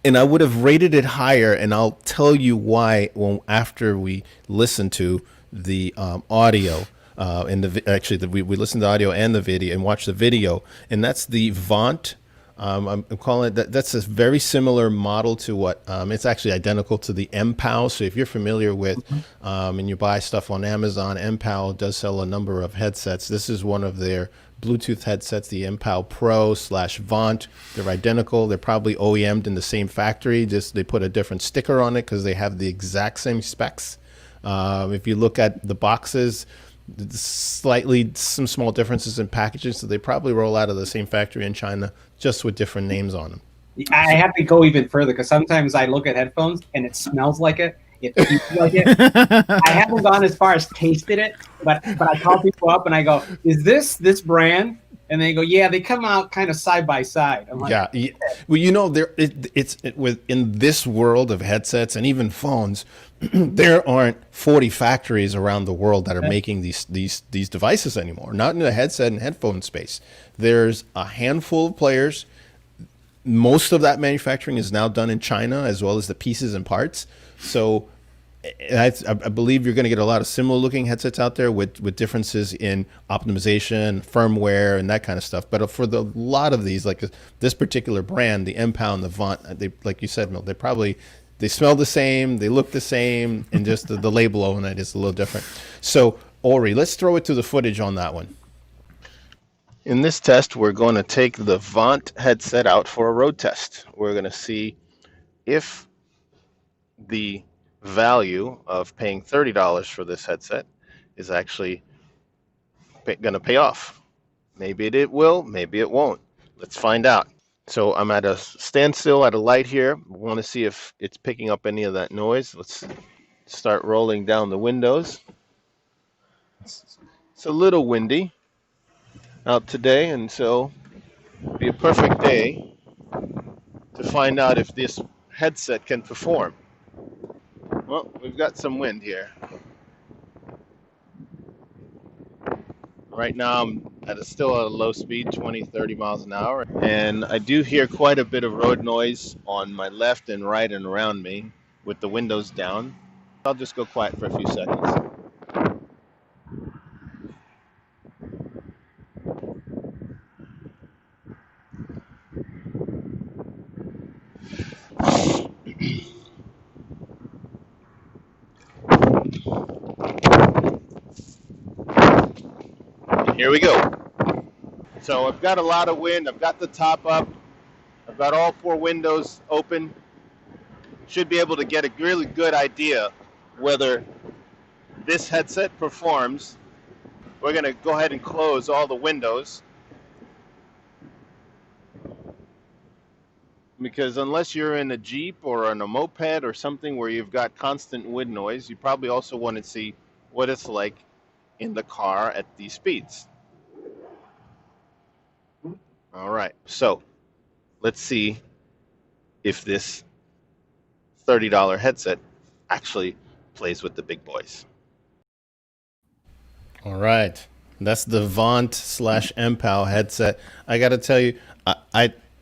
And I would have rated it higher, and I'll tell you why after we listen to the audio. We listened to the audio and the video and watched the video, and that's the Vont. I'm calling it that's a very similar model to what it's actually identical to the MPOW. So if you're familiar with and you buy stuff on Amazon, MPOW does sell a number of headsets. This is one of their Bluetooth headsets, the MPOW Pro / Vont. They're identical. They're probably OEM'd in the same factory, just they put a different sticker on it because they have the exact same specs. If you look at the boxes, slightly some small differences in packaging, so they probably roll out of the same factory in China, just with different names on them. I have to go even further because sometimes I look at headphones and it smells like it. It feels like it. I haven't gone as far as tasted it, but I call people up and I go, "Is this brand?" And they go, "Yeah." They come out kind of side by side. I'm like, Yeah. Well, you know, in this world of headsets and even phones, there aren't 40 factories around the world that are making these devices anymore. Not in the headset and headphone space. There's a handful of players. Most of that manufacturing is now done in China, as well as the pieces and parts. So I believe you're going to get a lot of similar looking headsets out there with differences in optimization, firmware, and that kind of stuff. But for the lot of these, like this particular brand, the M-Pound, the Vont, they, like you said, Mil, they smell the same, they look the same, and just the label on it is a little different. So Ori, let's throw it to the footage on that one. In this test, we're going to take the Vont headset out for a road test. We're going to see if the value of paying $30 for this headset is actually going to pay off. Maybe it will, maybe it won't. Let's find out. So I'm at a standstill at a light here. We want to see if it's picking up any of that noise. Let's start rolling down the windows. It's a little windy out today, and so it'll be a perfect day to find out if this headset can perform. Well, we've got some wind here. Right now I'm still at a low speed, 20, 30 miles an hour. And I do hear quite a bit of road noise on my left and right and around me with the windows down. I'll just go quiet for a few seconds. Here we go. So I've got a lot of wind. I've got the top up. I've got all 4 windows open. Should be able to get a really good idea whether this headset performs. We're going to go ahead and close all the windows, because unless you're in a Jeep or on a moped or something where you've got constant wind noise, you probably also want to see what it's like in the car at these speeds. All right, so let's see if this $30 headset actually plays with the big boys. All right, that's the Vont / M-Pow headset. I got to tell you,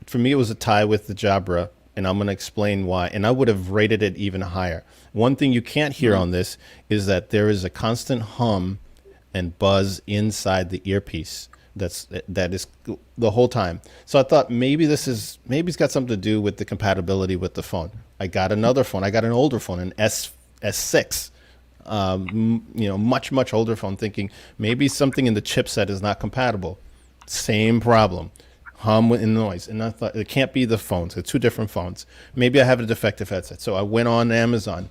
for me, it was a tie with the Jabra, and I'm going to explain why. And I would have rated it even higher. One thing you can't hear on this is that there is a constant hum and buzz inside the earpiece. That is the whole time. So I thought maybe it's got something to do with the compatibility with the phone. I got another phone. I got an older phone, an S6. Much older phone, thinking maybe something in the chipset is not compatible. Same problem, hum and noise. And I thought it can't be the phones. They're 2 different phones. Maybe I have a defective headset. So I went on Amazon,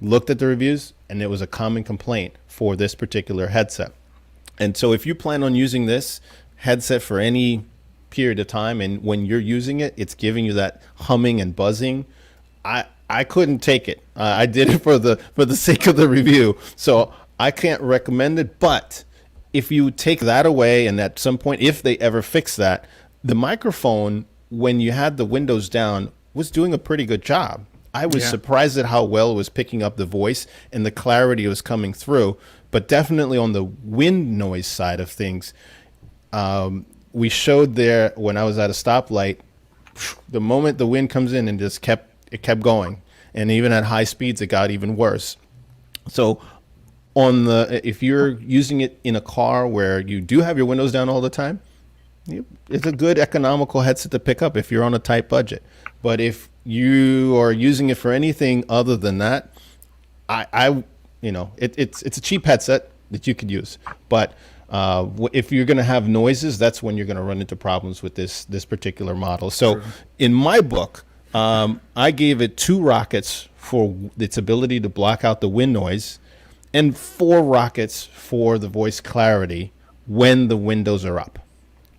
looked at the reviews, and it was a common complaint for this particular headset. And so if you plan on using this headset for any period of time, and when you're using it, it's giving you that humming and buzzing, I couldn't take it. I did it for the sake of the review. So I can't recommend it. But if you take that away, and at some point, if they ever fix that, the microphone, when you had the windows down, was doing a pretty good job. I was surprised at how well it was picking up the voice and the clarity was coming through. But definitely on the wind noise side of things, we showed there when I was at a stoplight, the moment the wind comes in and just kept going. And even at high speeds, it got even worse. So if you're using it in a car where you do have your windows down all the time, it's a good economical headset to pick up if you're on a tight budget. But if you are using it for anything other than that, it's a cheap headset that you could use. But if you're going to have noises, that's when you're going to run into problems with this particular model. So in my book, I gave it 2 rockets for its ability to block out the wind noise. and 4 rockets for the voice clarity when the windows are up.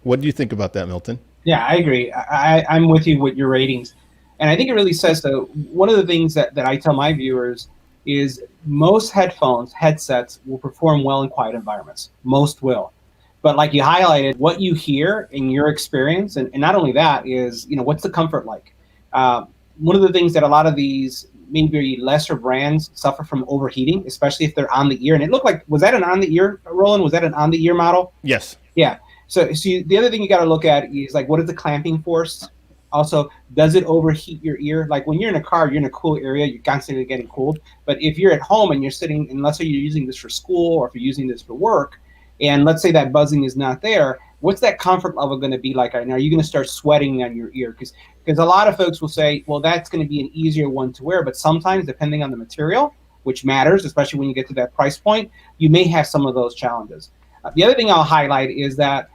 What do you think about that, Milton? Yeah, I agree. I'm with you with your ratings. And I think it really says that one of the things that I tell my viewers is most headsets will perform well in quiet environments. Most will. But like you highlighted, what you hear in your experience, and not only that, is, what's the comfort like? One of the things that a lot of these maybe lesser brands suffer from overheating, especially if they're on the ear. And it looked like, was that an on the ear, Roland? Was that an on the ear model? Yes. Yeah. So the other thing you got to look at is like, what is the clamping force? Also, does it overheat your ear? Like when you're in a car, you're in a cool area, you're constantly getting cooled. But if you're at home and you're sitting, and let's say you're using this for school or if you're using this for work, and let's say that buzzing is not there, what's that comfort level going to be like? And are you going to start sweating on your ear? Because a lot of folks will say, well, that's going to be an easier one to wear. But sometimes, depending on the material, which matters, especially when you get to that price point, you may have some of those challenges. The other thing I'll highlight is that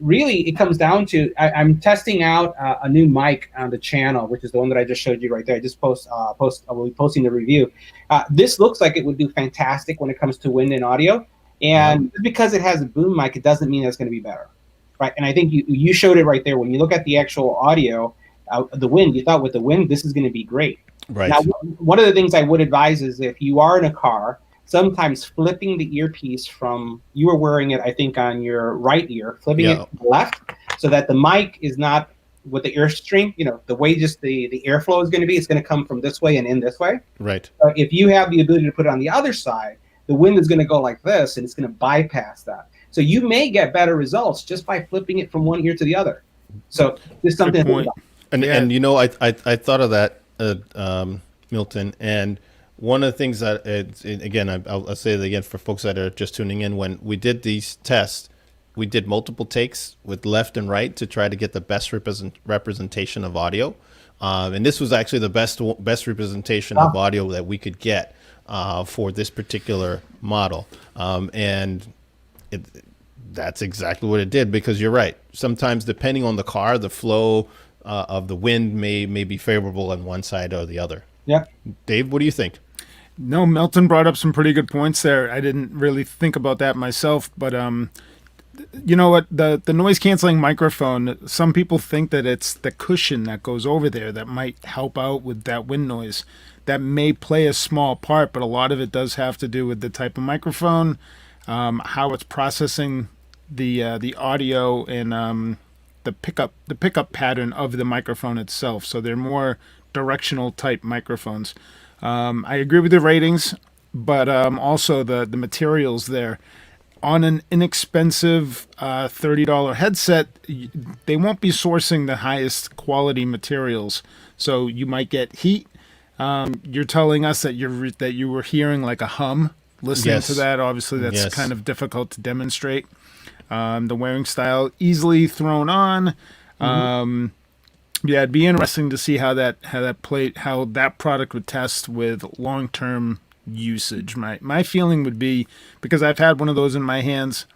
really it comes down to, I'm testing out a new mic on the channel, which is the one that I just showed you right there. I just will be posting the review. This looks like it would do fantastic when it comes to wind and audio. And because it has a boom mic, it doesn't mean it's going to be better, right? And I think you showed it right there. When you look at the actual audio, the wind, you thought with the wind, this is going to be great. Right. Now, one of the things I would advise is if you are in a car, sometimes flipping the earpiece from, you were wearing it, I think, on your right ear, flipping it to the left so that the mic is not with the airstream, the way just the airflow is going to be, it's going to come from this way and in this way. Right. If you have the ability to put it on the other side, the wind is going to go like this, and it's going to bypass that. So you may get better results just by flipping it from one ear to the other. So there's something. And I thought of that, Milton. And one of the things that, again, I'll say it again for folks that are just tuning in. When we did these tests, we did multiple takes with left and right to try to get the best representation of audio. And this was actually the best representation of audio that we could get for this particular model. And that's exactly what it did, because you're right. Sometimes, depending on the car, the flow of the wind may be favorable on one side or the other. Yeah. Dave, what do you think? No, Milton brought up some pretty good points there. I didn't really think about that myself, but you know what? The noise canceling microphone, some people think that it's the cushion that goes over there that might help out with that wind noise. That may play a small part, but a lot of it does have to do with the type of microphone, how it's processing the audio, and the pickup pattern of the microphone itself. So they're more directional type microphones. I agree with the ratings, but also the materials there. On an inexpensive $30 headset, they won't be sourcing the highest quality materials. So you might get heat. You're telling us that you were hearing like a hum listening to that. Obviously, that's kind of difficult to demonstrate. The wearing style, easily thrown on. It'd be interesting to see how that product would test with long-term usage. My feeling would be, because I've had one of those in my hands,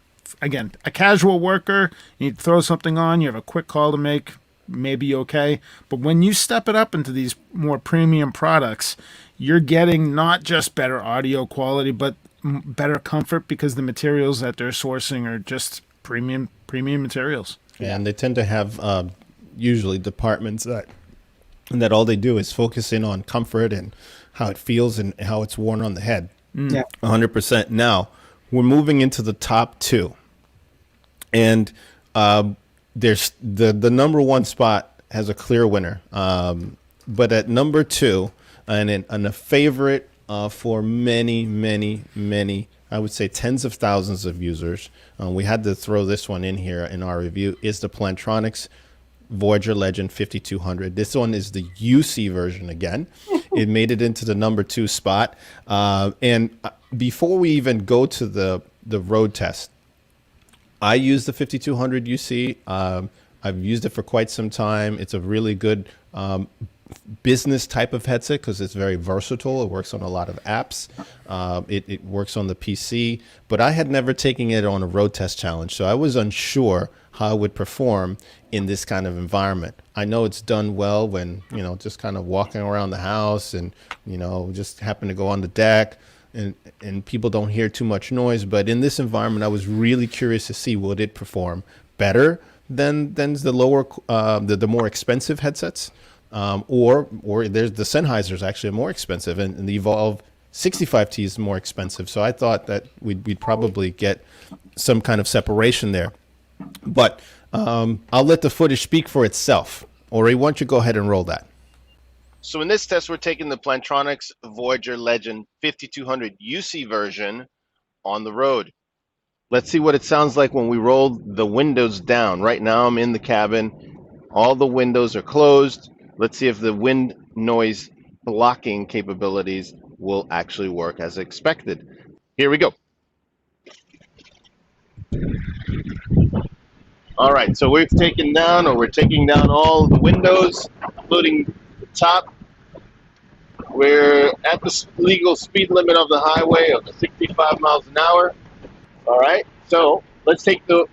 again, a casual worker, you throw something on, you have a quick call to make, maybe okay. But when you step it up into these more premium products, you're getting not just better audio quality, but better comfort, because the materials that they're sourcing are just premium materials. Yeah, and they tend to have usually departments that all they do is focus in on comfort and how it feels and how it's worn on the head. Yeah, 100%. Now we're moving into the top two, and there's the number one spot has a clear winner, but at number two, and a favorite for many, I would say tens of thousands of users, we had to throw this one in here in our review, is the Plantronics Voyager Legend 5200. This one is the UC version again. It made it into the number two spot. And before we even go to the road test, I use the 5200 UC. I've used it for quite some time. It's a really good business type of headset because it's very versatile. It works on a lot of apps. It works on the PC, but I had never taken it on a road test challenge, so I was unsure how it would perform in this kind of environment. I know it's done well when, just kind of walking around the house and, just happen to go on the deck, and people don't hear too much noise. But in this environment, I was really curious to see, would it perform better than the lower, the more expensive headsets, or there's the Sennheiser's actually more expensive, and the Evolve 65T is more expensive. So I thought that we'd probably get some kind of separation there. But I'll let the footage speak for itself. Ori, why don't you go ahead and roll that? So in this test, we're taking the Plantronics Voyager Legend 5200 UC version on the road. Let's see what it sounds like when we roll the windows down. Right now I'm in the cabin. All the windows are closed. Let's see if the wind noise blocking capabilities will actually work as expected. Here we go. All right, so we're taking down all the windows, including the top. We're at the legal speed limit of the highway of 65 miles an hour. All right, so let's take the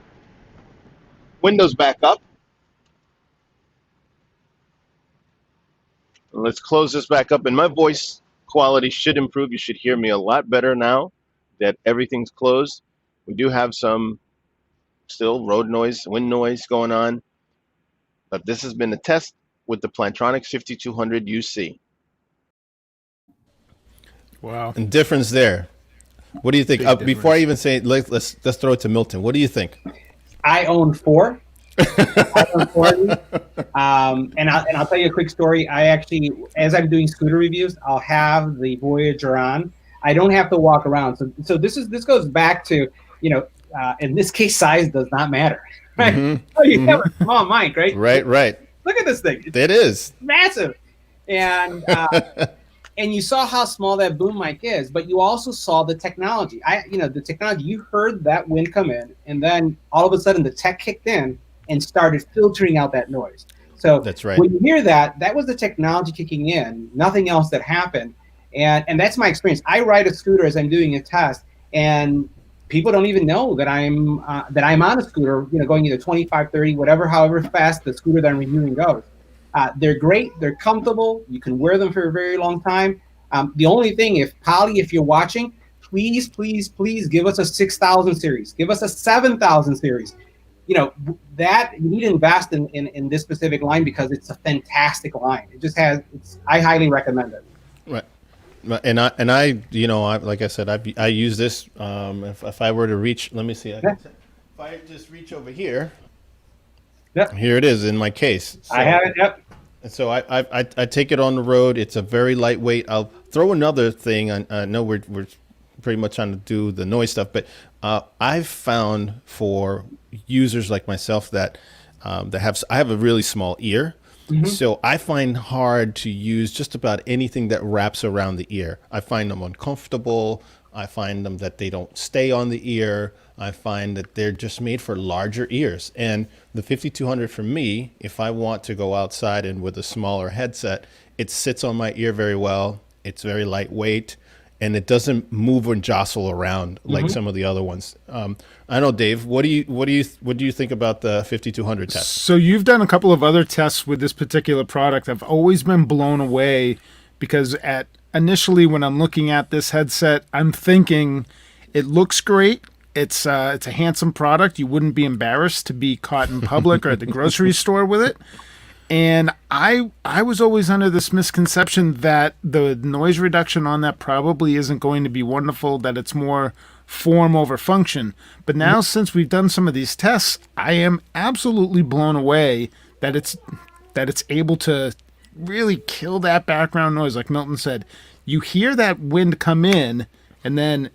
windows back up. Let's close this back up, and my voice quality should improve. You should hear me a lot better now that everything's closed. We do have some still road noise, wind noise going on, but this has been a test with the Plantronics 5200 UC. Wow. And difference there. What do you think? Before I even say it, let's throw it to Milton. What do you think? I own four. And I'll tell you a quick story. I actually, as I'm doing scooter reviews, I'll have the Voyager on. I don't have to walk around. So this goes back to, in this case, size does not matter. Right? Mm-hmm. Oh, you have a small mic, right? Right. Look at this thing. It is massive. And and you saw how small that boom mic is, but you also saw the technology. The technology, you heard that wind come in, and then all of a sudden the tech kicked in and started filtering out that noise. So that's right. When you hear that, that was the technology kicking in, nothing else that happened. And that's my experience. I ride a scooter as I'm doing a test, and people don't even know that I'm on a scooter, going either 25, 30, however fast the scooter that I'm reviewing goes. They're great. They're comfortable. You can wear them for a very long time. The only thing, if you're watching, please give us a 6,000 series. Give us a 7,000 series. That you need to invest in this specific line because it's a fantastic line. I highly recommend it. Right. And I like I said, I use this. If I were to reach, let me see. If I just reach over here. Yep. Here it is in my case. So, I have it. Yep. So I take it on the road. It's a very lightweight. I'll throw another thing. I know we're pretty much trying to do the noise stuff, but I've found for users like myself that I have a really small ear. Mm-hmm. So I find hard to use just about anything that wraps around the ear. I find them uncomfortable. I find them that they don't stay on the ear. I find that they're just made for larger ears. And the 5200 for me, if I want to go outside and with a smaller headset, it sits on my ear very well. It's very lightweight, and it doesn't move and jostle around like some of the other ones. I know, Dave. What do you think about the 5200 test? So you've done a couple of other tests with this particular product. I've always been blown away because initially when I'm looking at this headset, I'm thinking it looks great. It's a handsome product. You wouldn't be embarrassed to be caught in public or at the grocery store with it. And I was always under this misconception that the noise reduction on that probably isn't going to be wonderful, that it's more form over function. But now since we've done some of these tests, I am absolutely blown away that it's able to really kill that background noise. Like Milton said, you hear that wind come in, and then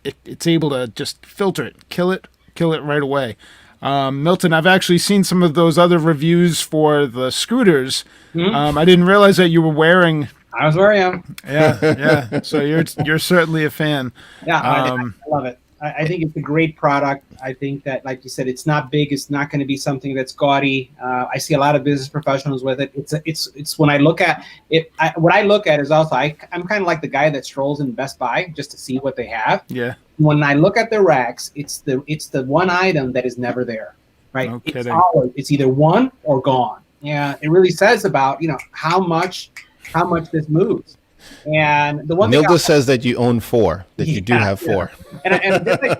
it's able to just filter it, kill it right away. Milton, I've actually seen some of those other reviews for the scooters. I didn't realize that you were wearing. I was wearing them. Yeah. So you're certainly a fan. Yeah, I love it. I think it's a great product. I think that, like you said, it's not big. It's not going to be something that's gaudy. I see a lot of business professionals with it. It's when I look at it, what I look at is also I'm kind of like the guy that strolls in Best Buy just to see what they have. Yeah. When I look at the racks, it's the one item that is never there, right? No it's kidding. It's either one or gone. Yeah, it really says about how much this moves. And the one thing Nilda says that you own 4, that you do Yeah, have 4. and just like,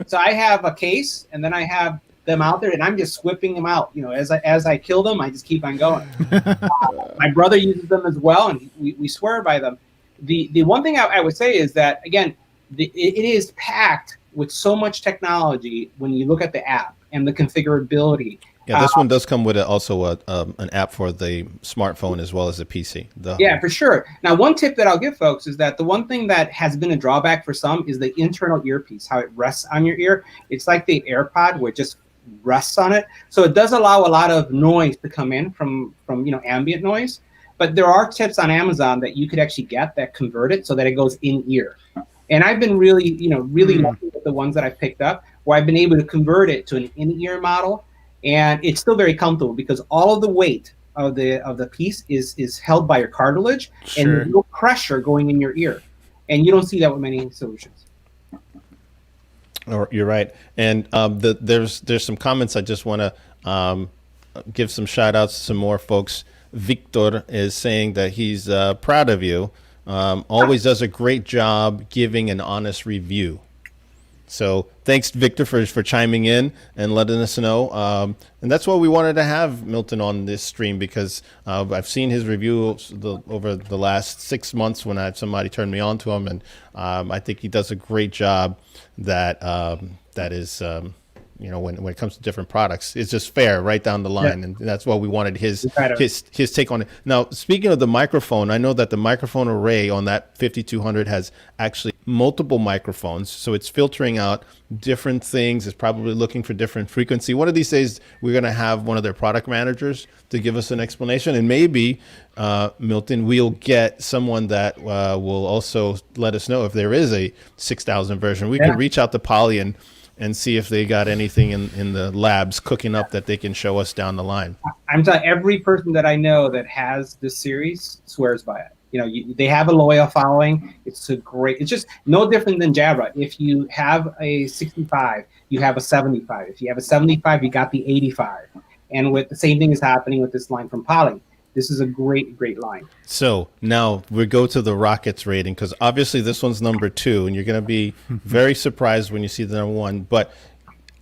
so I have a case, and then I have them out there, and I'm just whipping them out. As I kill them, I just keep on going. My brother uses them as well, and we swear by them. The one thing I would say is that, again, it is packed with so much technology when you look at the app and the configurability. Yeah, this one does come with also an app for the smartphone as well as the PC. Yeah, for sure. Now, one tip that I'll give folks is that the one thing that has been a drawback for some is the internal earpiece, how it rests on your ear. It's like the AirPod where it just rests on it. So it does allow a lot of noise to come in from ambient noise. But there are tips on Amazon that you could actually get that convert it so that it goes in ear. And I've been really lucky with the ones that I've picked up where I've been able to convert it to an in-ear model. And it's still very comfortable because all of the weight of the piece is held by your cartilage, and there's no pressure going in your ear. And you don't see that with many solutions. You're right. And there's some comments I just want to give some shout outs to some more folks. Victor is saying that he's proud of you. Always does a great job giving an honest review. So thanks, Victor, for chiming in and letting us know. And that's why we wanted to have Milton on this stream, because I've seen his reviews over the last 6 months when somebody turned me on to him. And I think he does a great job that is, when it comes to different products, it's just fair right down the line. Yeah. And that's why we wanted his take on it. Now, speaking of the microphone, I know that the microphone array on that 5200 has actually multiple microphones. So it's filtering out different things. It's probably looking for different frequency. One of these days, we're going to have one of their product managers to give us an explanation. And maybe, Milton, we'll get someone that will also let us know if there is a 6000 version. We can reach out to Polly and see if they got anything in the labs cooking up that they can show us down the line. I'm telling every person that I know that has this series swears by it. They have a loyal following. It's just no different than Jabra. If you have a 65, you have a 75. If you have a 75, you got the 85. And with the same thing is happening with this line from Poly. This is a great line. So now we go to the Rockets rating, because obviously this one's number 2, and you're going to be very surprised when you see the number 1. But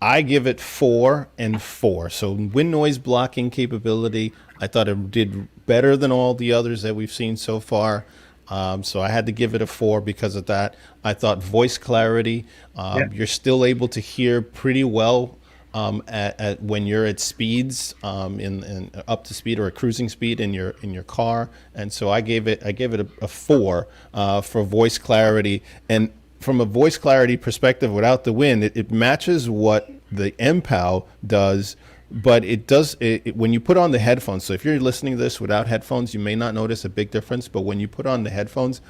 I give it 4 and 4. So wind noise blocking capability, I thought it did better than all the others that we've seen so far. So I had to give it a 4 because of that. I thought voice clarity, you're still able to hear pretty well at when you're at speeds in up to speed or a cruising speed in your car. And so I gave it a 4 for voice clarity. And from a voice clarity perspective, without the wind, it matches what the MPOW does. But it does when you put on the headphones. So if you're listening to this without headphones, you may not notice a big difference. But when you put on the headphones,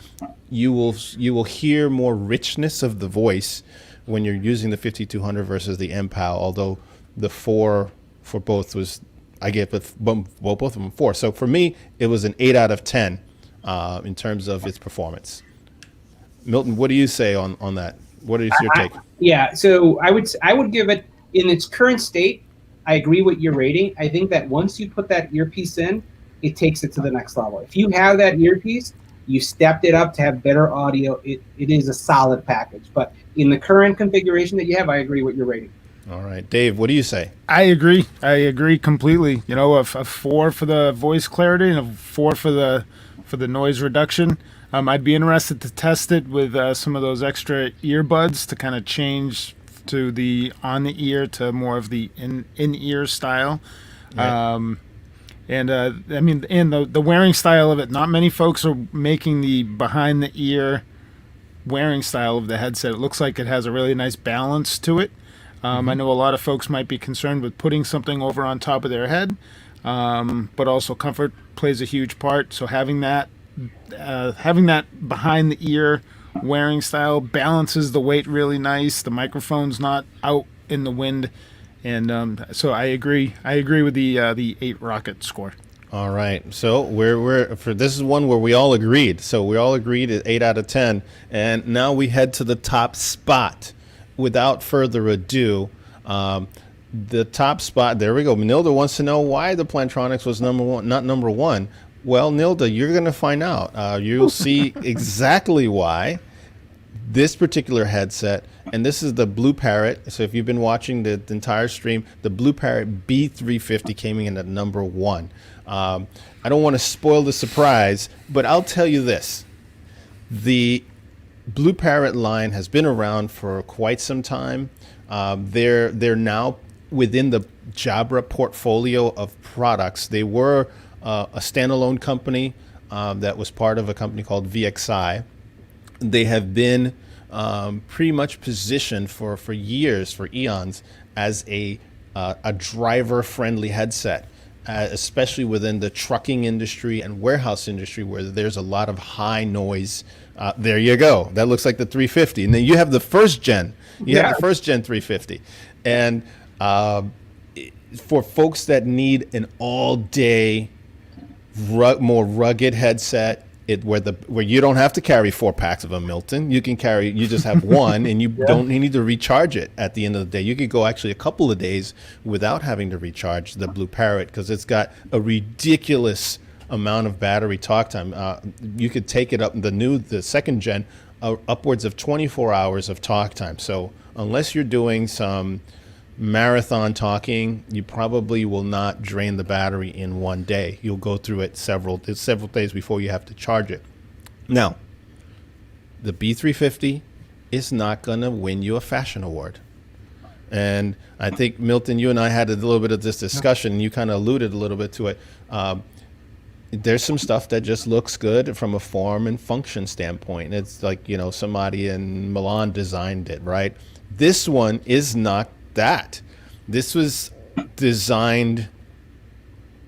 you will hear more richness of the voice when you're using the 5200 versus the MPOW. Although the 4 for both was, I gave both of them 4. So for me, it was an 8 out of 10 in terms of its performance. Milton, what do you say on that? What is your take? So I would give it in its current state. I agree with your rating. I think that once you put that earpiece in, it takes it to the next level. If you have that earpiece, you stepped it up to have better audio. It is a solid package. But in the current configuration that you have, I agree with your rating. All right. Dave, what do you say? I agree completely. A 4 for the voice clarity and a 4 for the noise reduction. I'd be interested to test it with some of those extra earbuds to kind of change to the on the ear to more of the in ear style. Right. The wearing style of it, not many folks are making the behind the ear wearing style of the headset. It looks like it has a really nice balance to it. I know a lot of folks might be concerned with putting something over on top of their head, but also comfort plays a huge part. So having that behind the ear wearing style balances the weight really nice. The microphone's not out in the wind, and so I agree with the 8 Rocket score. All right, so this is one where we all agreed. So we all agreed at 8 out of 10, and now we head to the top spot. Without further ado, the top spot. There we go. Manilda wants to know why the Plantronics was number 1, not number 1. Well, Nilda, you're going to find out. You'll see exactly why this particular headset, and this is the BlueParrott. So if you've been watching the entire stream, the BlueParrott B350 came in at number one. I don't want to spoil the surprise, but I'll tell you this. The BlueParrott line has been around for quite some time. They're now within the Jabra portfolio of products. They were a standalone company that was part of a company called VXI. They have been pretty much positioned for years, for eons, as a driver-friendly headset, especially within the trucking industry and warehouse industry, where there's a lot of high noise. There you go. That looks like the 350. And then you have the first gen. You have the first gen 350. And for folks that need an all-day, more rugged headset, where you don't have to carry 4 packs of a Milton. You just have one, and you don't need to recharge it at the end of the day. You could go actually a couple of days without having to recharge the BlueParrott, because it's got a ridiculous amount of battery talk time. You could take it up the second gen, upwards of 24 hours of talk time. So unless you're doing some marathon talking, you probably will not drain the battery in one day. You'll go through it several days before you have to charge it. Now, the B350 is not going to win you a fashion award. And I think, Milton, you and I had a little bit of this discussion, and you kind of alluded a little bit to it. There's some stuff that just looks good from a form and function standpoint. It's like, somebody in Milan designed it, right? This one is not that. This was designed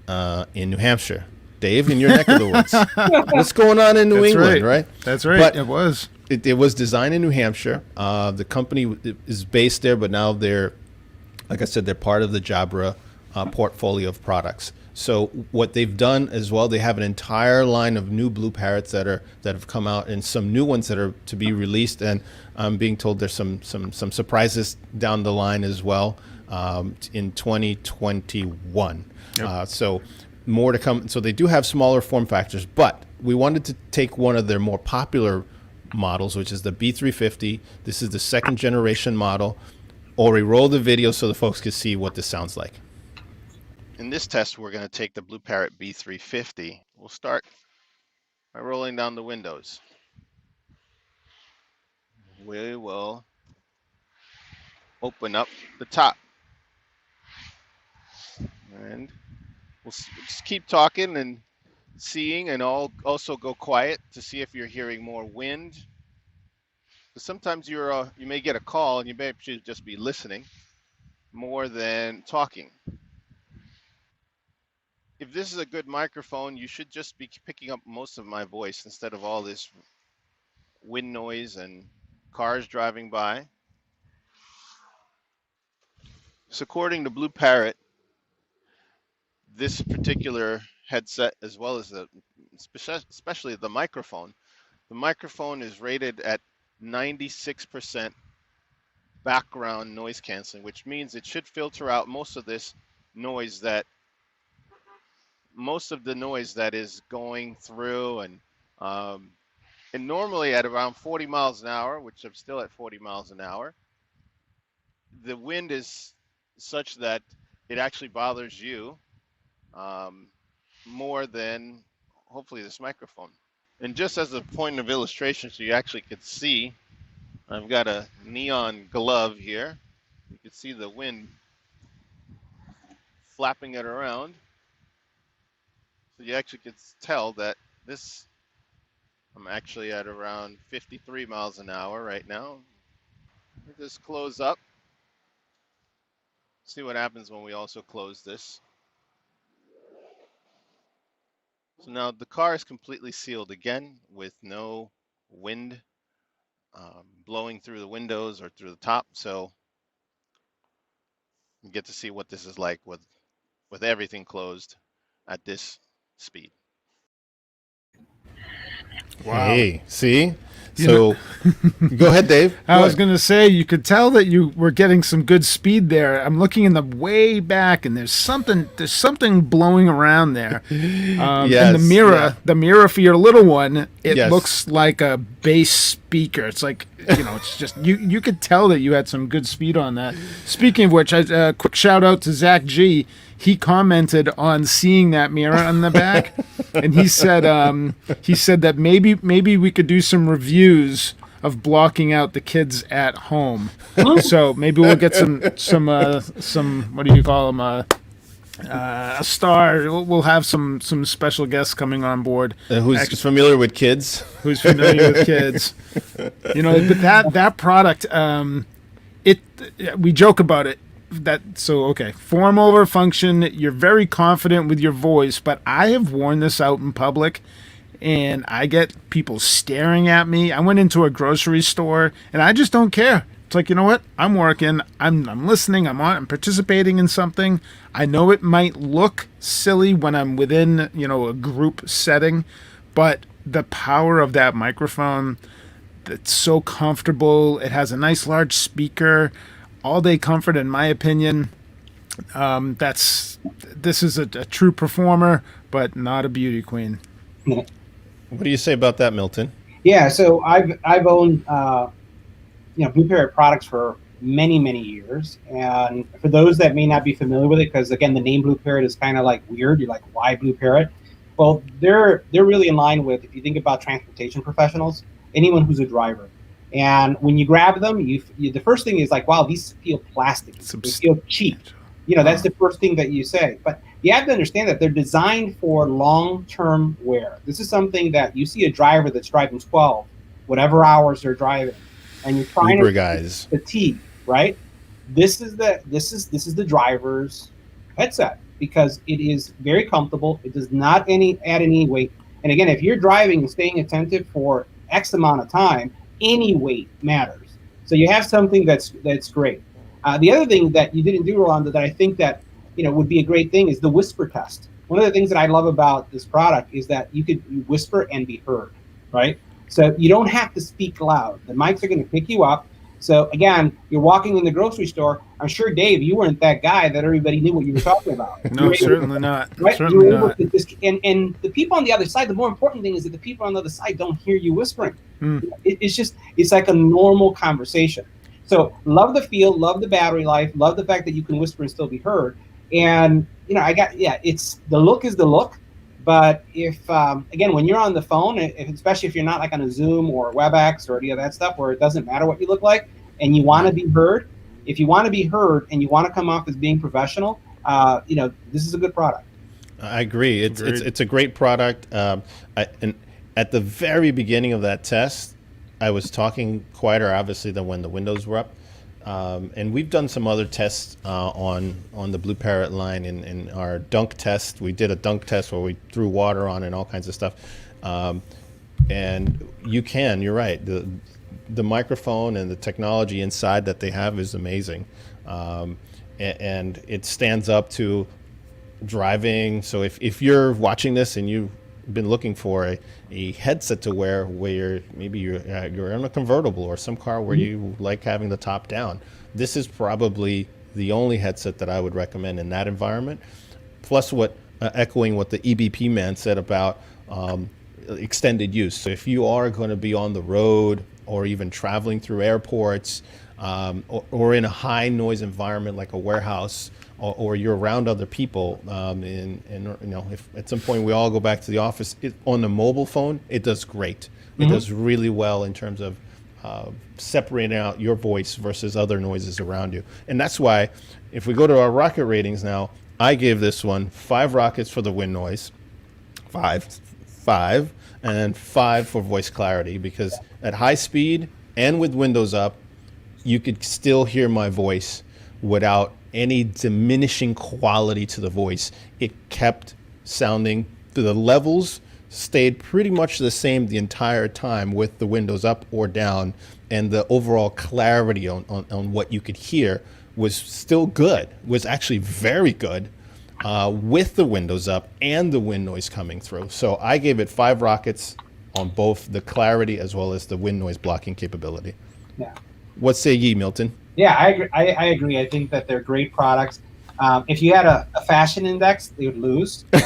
in New Hampshire. Dave, in your neck of the woods. What's going on in New England, right? That's right. But it was. It was designed in New Hampshire. The company is based there, but now they're, like I said, they're part of the Jabra portfolio of products. So what they've done as well, they have an entire line of new BlueParrotts that have come out, and some new ones that are to be released. And I'm being told there's some surprises down the line as well in 2021. Yep. So more to come. So they do have smaller form factors, but we wanted to take one of their more popular models, which is the B350. This is the second generation model. Ori, roll the video so the folks can see what this sounds like. In this test, we're going to take the BlueParrott B350. We'll start by rolling down the windows. We will open up the top. And we'll just keep talking and seeing, and also go quiet to see if you're hearing more wind. Because sometimes you may get a call and you may just be listening more than talking. If this is a good microphone, you should just be picking up most of my voice instead of all this wind noise and cars driving by. So according to BlueParrott, this particular headset, as well as especially the microphone is rated at 96% background noise canceling, which means it should filter out most of the noise that is going through, and normally at around 40 miles an hour, which I'm still at 40 miles an hour, the wind is such that it actually bothers you more than hopefully this microphone. And just as a point of illustration, so you actually could see, I've got a neon glove here. You can see the wind flapping it around. So you actually could tell that I'm actually at around 53 miles an hour right now. We'll just close up. See what happens when we also close this. So now the car is completely sealed again, with no wind blowing through the windows or through the top. So you get to see what this is like with everything closed at this speed. Wow. Hey, see? So go ahead, Dave. I Go was ahead. going to say, you could tell that you were getting some good speed there. I'm looking in the way back, and there's something blowing around there. And Yes, the mirror for your little one, it Yes. looks like a bass speaker. It's like, it's just, you could tell that you had some good speed on that. Speaking of which, quick shout out to Zach G. He commented on seeing that mirror on the back, and he said that maybe we could do some reviews of blocking out the kids at home. So maybe we'll get some what do you call them, a star. We'll have some special guests coming on board. Who's familiar with kids? Who's familiar with kids? But that product, we joke about it. Form over function. You're very confident with your voice, but I have worn this out in public, and I get people staring at me. I went into a grocery store, and I just don't care. It's like, you know what? I'm working. I'm listening. I'm participating in something. I know it might look silly when I'm within, a group setting, but the power of that microphone, it's so comfortable. It has a nice large speaker. All day comfort, in my opinion. This is a true performer, but not a beauty queen. What do you say about that, Milton? Yeah, so I've owned BlueParrott products for many years, and for those that may not be familiar with it, because again the name BlueParrott is kind of like weird. You're like, why BlueParrott? Well, they're really in line with, if you think about transportation professionals, anyone who's a driver. And when you grab them, you the first thing is like, wow, these feel plastic. They feel cheap. That's the first thing that you say. But you have to understand that they're designed for long-term wear. This is something that you see a driver that's driving 12, whatever hours they're driving, and you're trying Uber to guys. fatigue, right? This is the driver's headset, because it is very comfortable. It does not add any weight. And again, if you're driving and staying attentive for X amount of time, any weight matters. So you have something that's great. The other thing that you didn't do, Rolando, that I think that would be a great thing is the whisper test. One of the things that I love about this product is that you could whisper and be heard, right? So you don't have to speak loud. The mics are going to pick you up. So again, you're walking in the grocery store. I'm sure, Dave, you weren't that guy that everybody knew what you were talking about. No, certainly not. Right? Certainly You were able not. to and the people on the other side, the more important thing is that the people on the other side don't hear you whispering. It's like a normal conversation. So love the feel, love the battery life, love the fact that you can whisper and still be heard. And it's the look is the look. But if again, when you're on the phone, especially if you're not like on a Zoom or WebEx or any of that stuff where it doesn't matter what you look like, and you want to be heard, if you want to be heard and you want to come off as being professional, this is a good product. I agree. It's a great product. And at the very beginning of that test, I was talking quieter, obviously, than when the windows were up. And we've done some other tests on the BlueParrott line in our dunk test. We did a dunk test where we threw water on and all kinds of stuff. And you're right. The microphone and the technology inside that they have is amazing. And it stands up to driving. So if you're watching this and you've been looking for a headset to wear where you're in a convertible or some car where you like having the top down, this is probably the only headset that I would recommend in that environment. Plus, echoing what the EBPMAN said about extended use. So if you are going to be on the road or even traveling through airports or in a high noise environment like a warehouse, or you're around other people, and if at some point we all go back to the office, on the mobile phone, it does great. It does really well in terms of separating out your voice versus other noises around you. And that's why, if we go to our rocket ratings now, I gave this one 5 rockets for the wind noise, 5, and 5 for voice clarity, because at high speed and with windows up, you could still hear my voice without any diminishing quality to the voice. It kept sounding, the levels stayed pretty much the same the entire time with the windows up or down, and the overall clarity on what you could hear was still good, was actually very good with the windows up and the wind noise coming through. So I gave it 5 rockets on both the clarity as well as the wind noise blocking capability. Yeah. What say ye, Milton? Yeah, I agree. I agree. I think that they're great products. If you had a fashion index, they would lose. Right?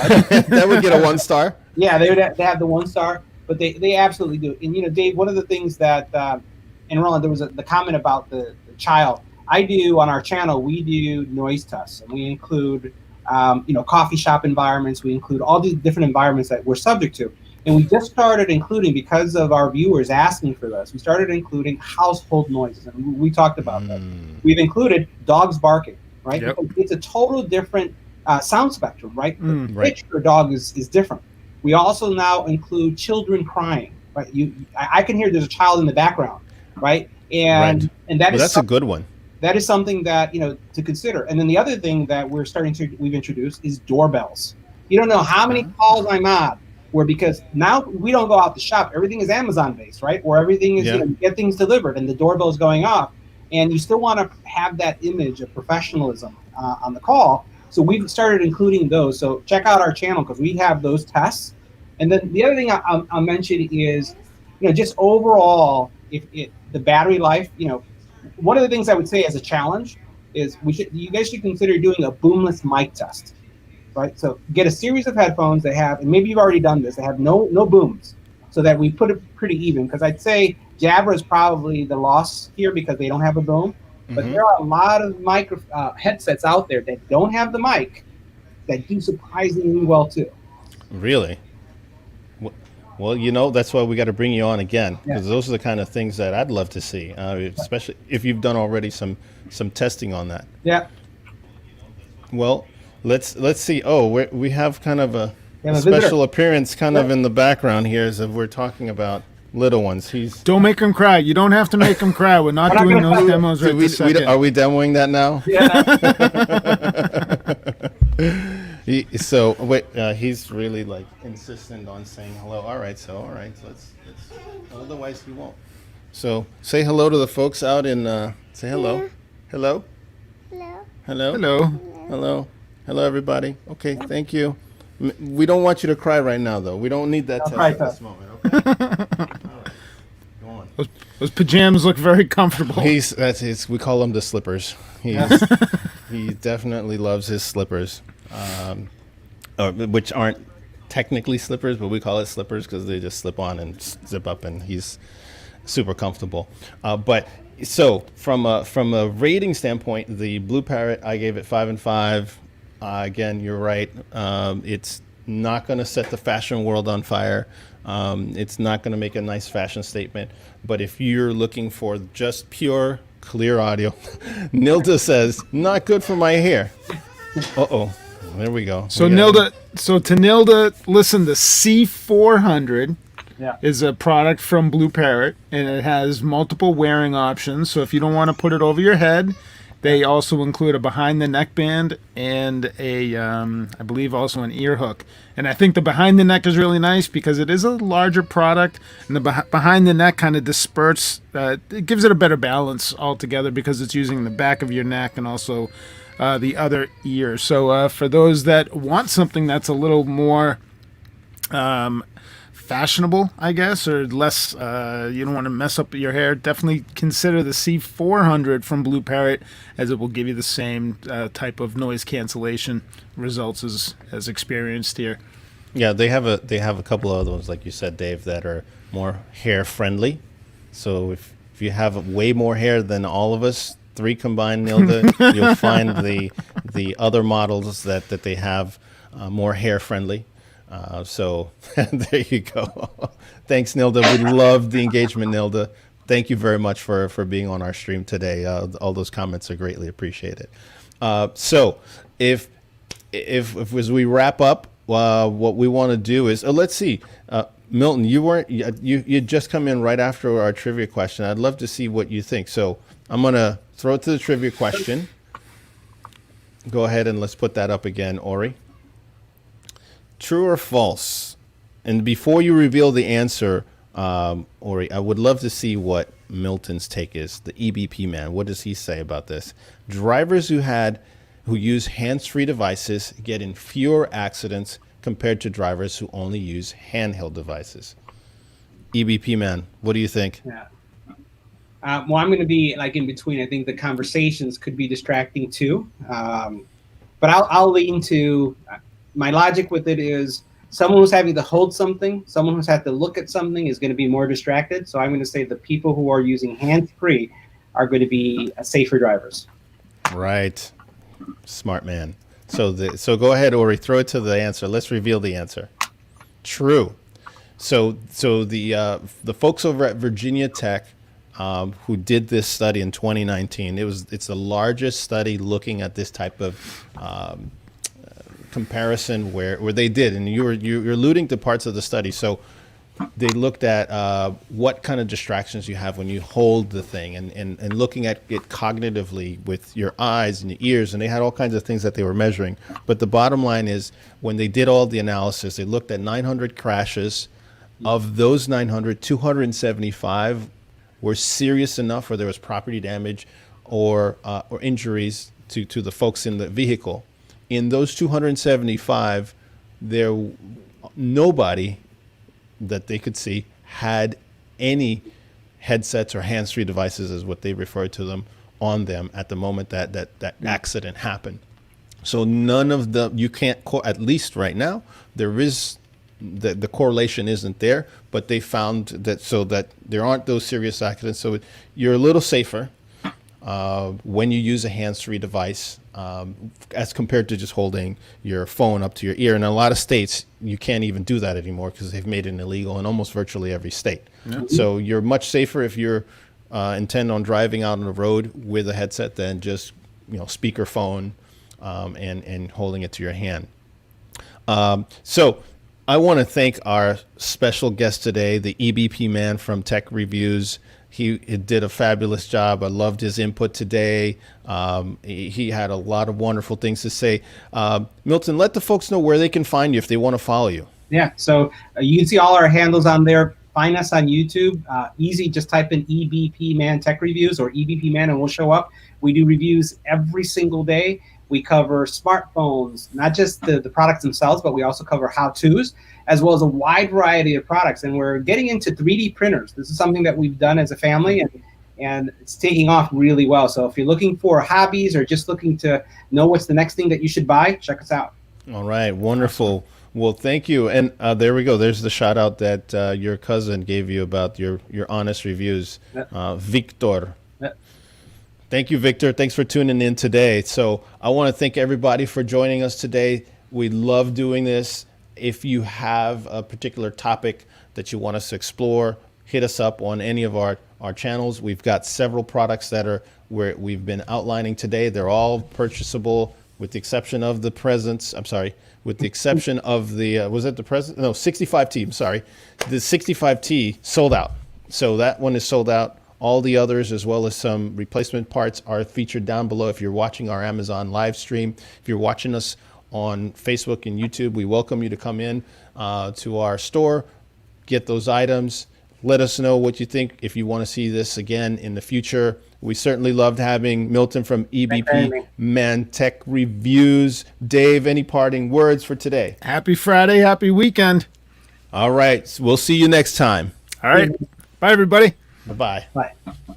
That would get a 1 star. Yeah, they have the 1 star, but they absolutely do. And Dave, one of the things that and Roland, there was the comment about the child. I do on our channel. We do noise tests, and we include coffee shop environments. We include all these different environments that we're subject to. And we just started including, because of our viewers asking for this, we started including household noises. And we talked about that. We've included dogs barking, right? Yep. It's a total different sound spectrum, right? The Right. pitch for a dog is different. We also now include children crying, right? I can hear there's a child in the background, right? And That's a good one. that is something that to consider. And then the other thing that we've introduced is doorbells. You don't know how many calls I'm on where, because now we don't go out to shop, everything is Amazon based, right? Where everything is you get things delivered and the doorbell is going off, and you still want to have that image of professionalism on the call. So we've started including those. So check out our channel because we have those tests. And then the other thing I'll mention is, just overall, the battery life. One of the things I would say as a challenge is you guys should consider doing a boomless mic test, right? So get a series of headphones that have, and maybe you've already done this, that have no booms, so that we put it pretty even. Because I'd say Jabra is probably the loss here because they don't have a boom. But there are a lot of headsets out there that don't have the mic that do surprisingly well too. Really? Well, that's why we got to bring you on again, because those are the kind of things that I'd love to see, especially if you've done already some testing on that. Yeah. Well, let's see. Oh, we have kind of a visitor. special appearance kind of in the background here, as if we're talking about little ones. Don't make them cry. You don't have to make them cry. We're not doing those demos right this second. Are we demoing that now? Yeah. He's really like insistent on saying hello. All right, let's otherwise he won't. So say hello to the folks out in. Say hello. Hello. Hello. Hello. Hello. Hello. Hello, everybody. Okay, thank you. We don't want you to cry right now, though. We don't need that test at this moment. Okay. All right. Go on. Those pajamas look very comfortable. We call him the slippers. He definitely loves his slippers, which aren't technically slippers, but we call it slippers because they just slip on and zip up, and he's super comfortable. But so from a rating standpoint, the BlueParrott, I gave it 5 and 5. Again, you're right. It's not going to set the fashion world on fire. It's not going to make a nice fashion statement. But if you're looking for just pure, clear audio, Nilda says, not good for my hair. Uh-oh. There we go. So to Nilda, listen, the C400 is a product from BlueParrott, and it has multiple wearing options. So if you don't want to put it over your head, they also include a behind the neck band and I believe also an ear hook. And I think the behind the neck is really nice because it is a larger product, and the behind the neck kind of disperses. It gives it a better balance altogether because it's using the back of your neck and also the other ear. So for those that want something that's a little more fashionable, I guess, or less, you don't want to mess up your hair, definitely consider the C400 from BlueParrott, as it will give you the same type of noise cancellation results as experienced here. Yeah, they have a couple of other ones, like you said, Dave, that are more hair friendly. So if you have way more hair than all of us, 3 combined, Nilda, you'll find the other models that they have more hair friendly. So there you go. Thanks, Nilda. We love the engagement, Nilda. Thank you very much for being on our stream today. All those comments are greatly appreciated. So if as we wrap up, what we want to do is, let's see, Milton, you just come in right after our trivia question. I'd love to see what you think. So I'm going to throw it to the trivia question. Go ahead and let's put that up again, Ori. True or false? And before you reveal the answer, Ori, I would love to see what Milton's take is. The EBP man, what does he say about this? Drivers who use hands-free devices get in fewer accidents compared to drivers who only use handheld devices. EBPMAN, what do you think? Yeah. Well, I'm going to be like in between. I think the conversations could be distracting too. But I'll lean to my logic with it is someone who's having to hold something, someone who's had to look at something is going to be more distracted. So I'm going to say the people who are using hands-free are going to be safer drivers. Right. Smart man. So go ahead, Ori, throw it to the answer. Let's reveal the answer. True. So the folks over at Virginia Tech who did this study in 2019, it's the largest study looking at this type of comparison where they did, and you're alluding to parts of the study. So they looked at what kind of distractions you have when you hold the thing, and looking at it cognitively with your eyes and your ears, and they had all kinds of things that they were measuring. But the bottom line is, when they did all the analysis, they looked at 900 crashes. Of those 900, 275 were serious enough where there was property damage or injuries to the folks in the vehicle. In those 275, nobody that they could see had any headsets or hands-free devices, is what they refer to them, on them at the moment that accident happened. So none of you can't, at least right now, there is the correlation isn't there, but they found that so that there aren't those serious accidents. So you're a little safer when you use a hands-free device as compared to just holding your phone up to your ear. In a lot of states, you can't even do that anymore because they've made it illegal in almost virtually every state. Yeah. So you're much safer if you're intend on driving out on the road with a headset than just speakerphone and holding it to your hand. So I want to thank our special guest today, the EBP man from Tech Reviews. He did a fabulous job. I loved his input today. He had a lot of wonderful things to say. Milton, let the folks know where they can find you if they want to follow you. Yeah, so you can see all our handles on there. Find us on YouTube. Easy, just type in EBPMAN Tech Reviews or EBPMAN and we'll show up. We do reviews every single day. We cover smartphones, not just the products themselves, but we also cover how-tos, as well as a wide variety of products. And we're getting into 3D printers. This is something that we've done as a family, and it's taking off really well. So if you're looking for hobbies or just looking to know what's the next thing that you should buy, check us out. All right, wonderful. Well, thank you. And there we go. There's the shout out that your cousin gave you about your honest reviews, Victor. Thank you, Victor. Thanks for tuning in today. So I want to thank everybody for joining us today. We love doing this. If you have a particular topic that you want us to explore, hit us up on any of our channels. We've got several products that are where we've been outlining today. They're all purchasable with the exception of the presents. I'm sorry, with the exception of the, was it the present? No, 65T, I'm sorry. The 65T sold out. So that one is sold out. All the others, as well as some replacement parts, are featured down below. If you're watching our Amazon live stream, if you're watching us on Facebook and YouTube, we welcome you to come in to our store, get those items. Let us know what you think if you want to see this again in the future. We certainly loved having Milton from EBPMAN Tech Reviews. Dave, any parting words for today? Happy Friday, happy weekend. All right, we'll see you next time. All right, bye everybody. Bye-bye. Bye.